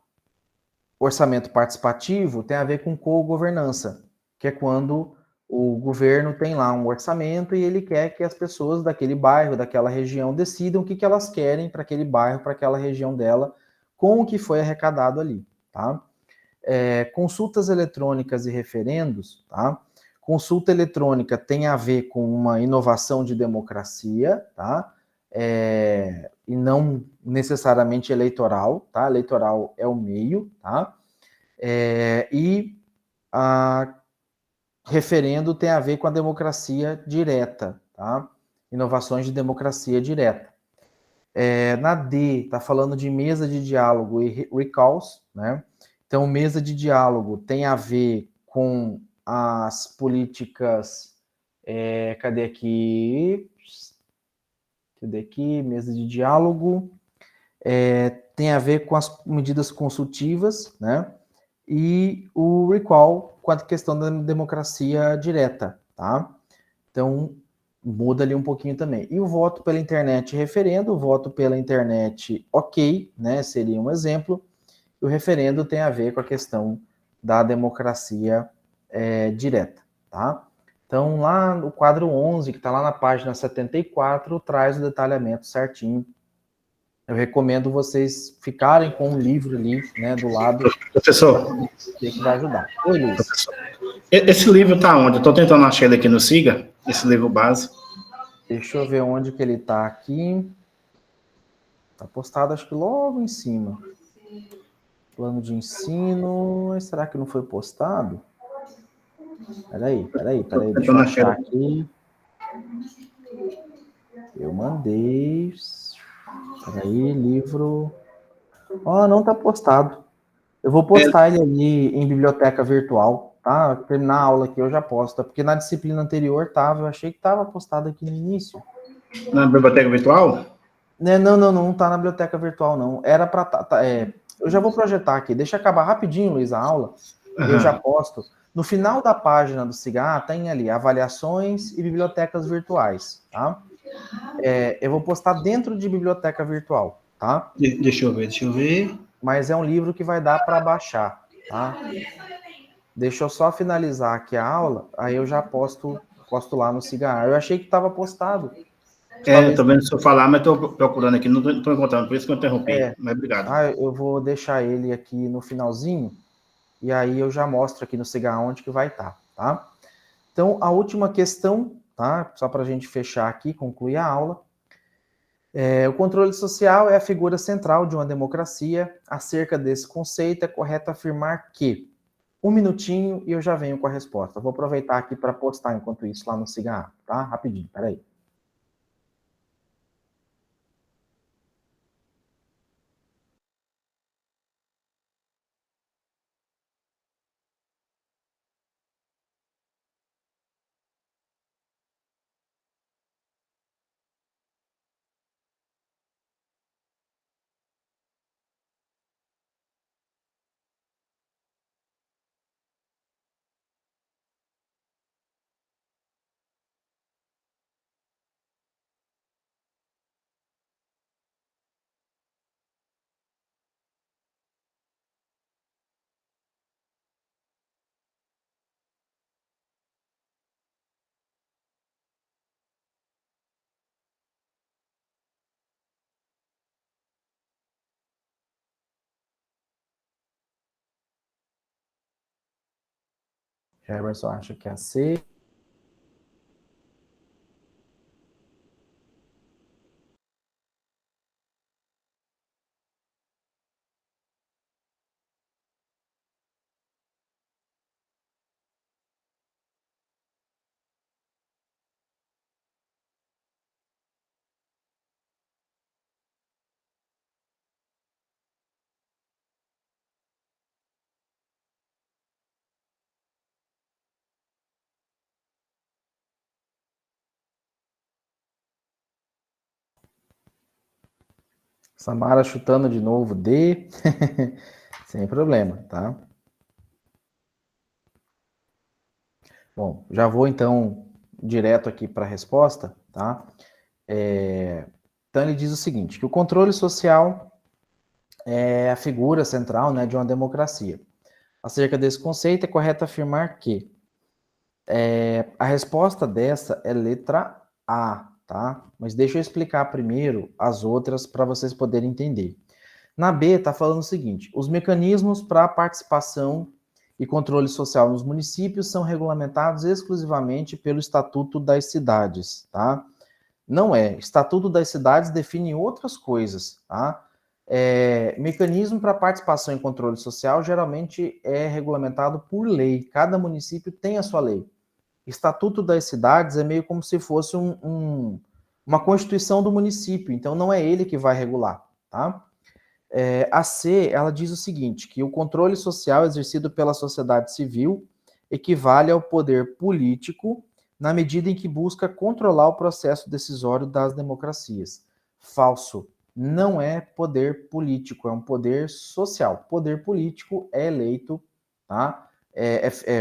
orçamento participativo tem a ver com co-governança, que é quando o governo tem lá um orçamento e ele quer que as pessoas daquele bairro, daquela região, decidam o que elas querem para aquele bairro, para aquela região dela, com o que foi arrecadado ali, tá? Consultas eletrônicas e referendos, tá? Consulta eletrônica tem a ver com uma inovação de democracia, tá? E não necessariamente eleitoral, tá? Eleitoral é o meio, tá? E a referendo tem a ver com a democracia direta, tá? Inovações de democracia direta. Na D, está falando de mesa de diálogo e recalls, né? Então, mesa de diálogo tem a ver com as políticas. Cadê aqui? Mesa de diálogo. Tem a ver com as medidas consultivas, né? E o recall com a questão da democracia direta, tá? Então, muda ali um pouquinho também. E o voto pela internet referendo, o voto pela internet ok, né? Seria um exemplo. E o referendo tem a ver com a questão da democracia direta, tá? Então, lá no quadro 11, que está lá na página 74, traz o detalhamento certinho. Eu recomendo vocês ficarem com um livro ali, né, do lado. Professor. Que vai ajudar. Oi, Luiz. Professor. Esse livro está onde? Eu estou tentando achar ele aqui no Siga, esse livro base. Deixa eu ver onde que ele está aqui. Está postado, acho que logo em cima. Plano de ensino. Será que não foi postado? Peraí. Deixa eu achar aqui. Eu mandei. Peraí, livro. Não está postado. Eu vou postar ele ali em biblioteca virtual, tá? Terminar a aula aqui eu já posto. Porque na disciplina anterior tava. Eu achei que estava postado aqui no início. Na biblioteca virtual? Não tá na biblioteca virtual, não. Era para eu já vou projetar aqui. Deixa acabar rapidinho, Luiz, a aula. Eu já posto. No final da página do Cigar, tem ali avaliações e bibliotecas virtuais, tá? Eu vou postar dentro de biblioteca virtual, tá? Deixa eu ver. Mas é um livro que vai dar para baixar, tá? Deixa eu só finalizar aqui a aula, aí eu já posto lá no Cigar. Eu achei que estava postado. Tô vendo se eu falar, mas estou procurando aqui, não estou encontrando, por isso que eu interrompi. Mas obrigado. Eu vou deixar ele aqui no finalzinho, e aí eu já mostro aqui no Cigar onde que vai estar, tá? Então, a última questão, tá? Só para a gente fechar aqui, concluir a aula. O controle social é a figura central de uma democracia. Acerca desse conceito, é correto afirmar que... Um minutinho e eu já venho com a resposta. Vou aproveitar aqui para postar enquanto isso lá no Siga, tá? Rapidinho, peraí. Jefferson acha que é a C. Samara chutando de novo D. Sem problema, tá? Bom, já vou então direto aqui para a resposta, tá? Então ele diz o seguinte, que o controle social é a figura central, né, de uma democracia. Acerca desse conceito, é correto afirmar que a resposta dessa é letra A, tá? Mas deixa eu explicar primeiro as outras para vocês poderem entender. Na B está falando o seguinte, os mecanismos para participação e controle social nos municípios são regulamentados exclusivamente pelo Estatuto das Cidades, tá? Não é. Estatuto das Cidades define outras coisas, tá? Mecanismo para participação e controle social geralmente é regulamentado por lei. Cada município tem a sua lei. Estatuto das Cidades é meio como se fosse uma constituição do município, então não é ele que vai regular, tá? A C, ela diz o seguinte, que o controle social exercido pela sociedade civil equivale ao poder político na medida em que busca controlar o processo decisório das democracias. Falso. Não é poder político, é um poder social. Poder político é eleito, tá?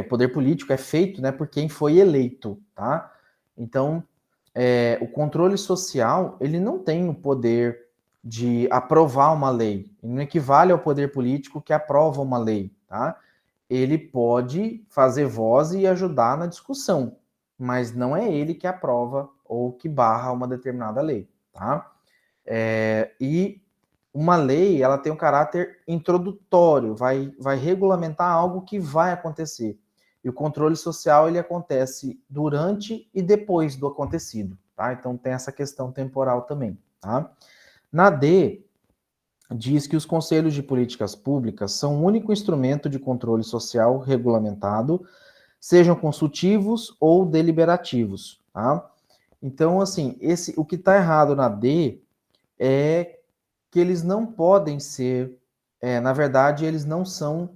Poder político é feito, né, por quem foi eleito, tá? Então, o controle social, ele não tem o poder de aprovar uma lei. Ele não equivale ao poder político que aprova uma lei, tá? Ele pode fazer voz e ajudar na discussão, mas não é ele que aprova ou que barra uma determinada lei, tá? E uma lei, ela tem um caráter introdutório, vai regulamentar algo que vai acontecer. E o controle social, ele acontece durante e depois do acontecido, tá? Então tem essa questão temporal também, tá? Na D, diz que os conselhos de políticas públicas são o único instrumento de controle social regulamentado, sejam consultivos ou deliberativos, tá? Então, assim, o que está errado na D é que eles não podem ser, na verdade, eles não são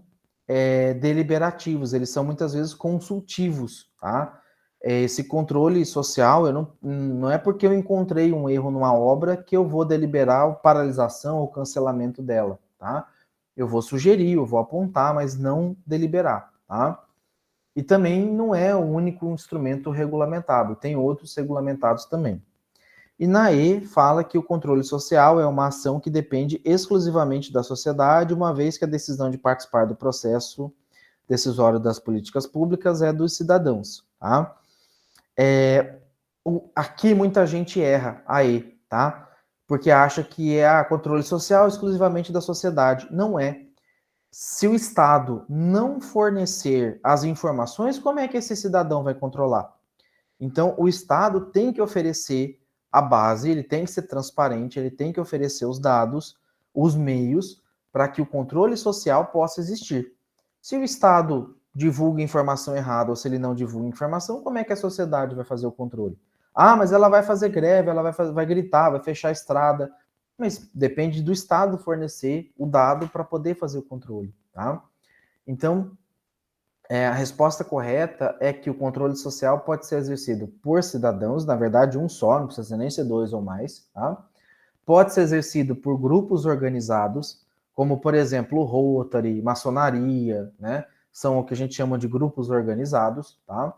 deliberativos, eles são muitas vezes consultivos, tá? Esse controle social, não é porque eu encontrei um erro numa obra que eu vou deliberar a paralisação ou cancelamento dela, tá? Eu vou sugerir, eu vou apontar, mas não deliberar, tá? E também não é o único instrumento regulamentado, tem outros regulamentados também. E na E fala que o controle social é uma ação que depende exclusivamente da sociedade, uma vez que a decisão de participar do processo decisório das políticas públicas é dos cidadãos, tá? Aqui muita gente erra, a E, tá? Porque acha que é controle social exclusivamente da sociedade. Não é. Se o Estado não fornecer as informações, como é que esse cidadão vai controlar? Então, o Estado tem que oferecer a base ele tem que ser transparente, ele tem que oferecer os dados, os meios, para que o controle social possa existir. Se o Estado divulga informação errada ou se ele não divulga informação, como é que a sociedade vai fazer o controle? Ah, mas ela vai fazer greve, ela vai gritar, vai fechar a estrada. Mas depende do Estado fornecer o dado para poder fazer o controle, tá? Então, a resposta correta é que o controle social pode ser exercido por cidadãos, na verdade um só, não precisa nem ser 2 ou mais, tá? Pode ser exercido por grupos organizados, como, por exemplo, o Rotary, maçonaria, né? São o que a gente chama de grupos organizados, tá?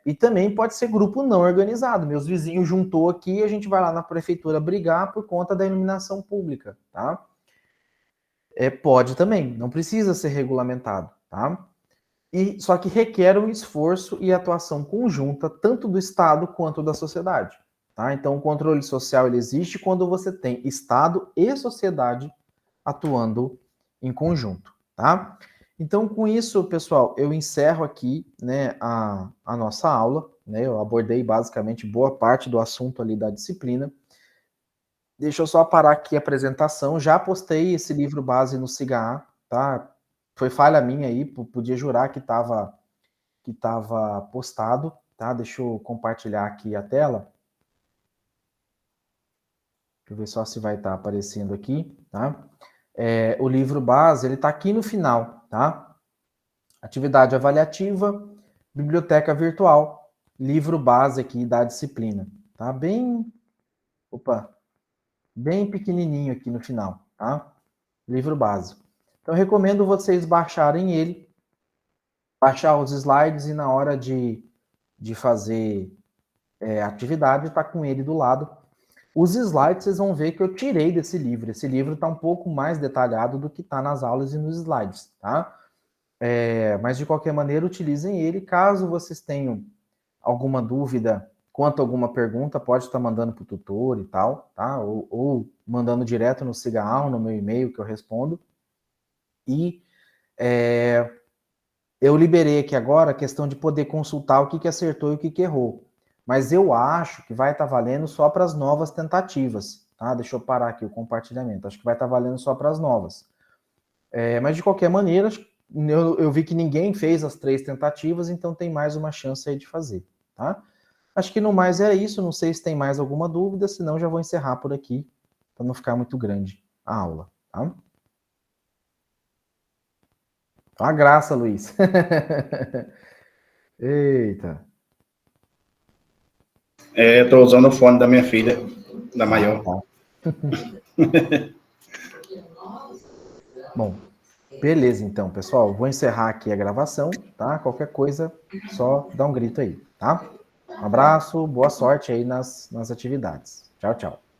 E também pode ser grupo não organizado. Meus vizinhos juntou aqui e a gente vai lá na prefeitura brigar por conta da iluminação pública, tá? Pode também, não precisa ser regulamentado, tá? Só que requer um esforço e atuação conjunta, tanto do Estado quanto da sociedade, tá? Então, o controle social ele existe quando você tem Estado e sociedade atuando em conjunto, tá? Então, com isso, pessoal, eu encerro aqui, né, a nossa aula, né? Eu abordei basicamente boa parte do assunto ali da disciplina. Deixa eu só parar aqui a apresentação. Já postei esse livro base no SIGA, tá? Foi falha minha aí, podia jurar que estava postado, tá? Deixa eu compartilhar aqui a tela. Deixa eu ver só se vai estar aparecendo aqui, tá? O livro base, ele está aqui no final, tá? Atividade avaliativa, biblioteca virtual, livro base aqui da disciplina, tá? Bem pequenininho aqui no final, tá? Livro base. Então, eu recomendo vocês baixarem ele, baixar os slides e na hora de fazer atividade, tá com ele do lado. Os slides, vocês vão ver que eu tirei desse livro. Esse livro está um pouco mais detalhado do que está nas aulas e nos slides, tá? Mas, de qualquer maneira, utilizem ele. Caso vocês tenham alguma dúvida quanto a alguma pergunta, pode estar mandando para o tutor e tal, tá? Ou mandando direto no SIGA, no meu e-mail que eu respondo. E eu liberei aqui agora a questão de poder consultar o que acertou e o que errou. Mas eu acho que vai estar valendo só para as novas tentativas, tá? Deixa eu parar aqui o compartilhamento. Acho que vai estar valendo só para as novas. Mas, de qualquer maneira, eu vi que ninguém fez as 3 tentativas, então tem mais uma chance aí de fazer, tá? Acho que no mais é isso. Não sei se tem mais alguma dúvida, senão já vou encerrar por aqui, para não ficar muito grande a aula, tá? Uma graça, Luiz. Eita. Estou usando o fone da minha filha, da maior. Bom, beleza então, pessoal. Vou encerrar aqui a gravação, tá? Qualquer coisa, só dá um grito aí, tá? Um abraço, boa sorte aí nas atividades. Tchau, tchau.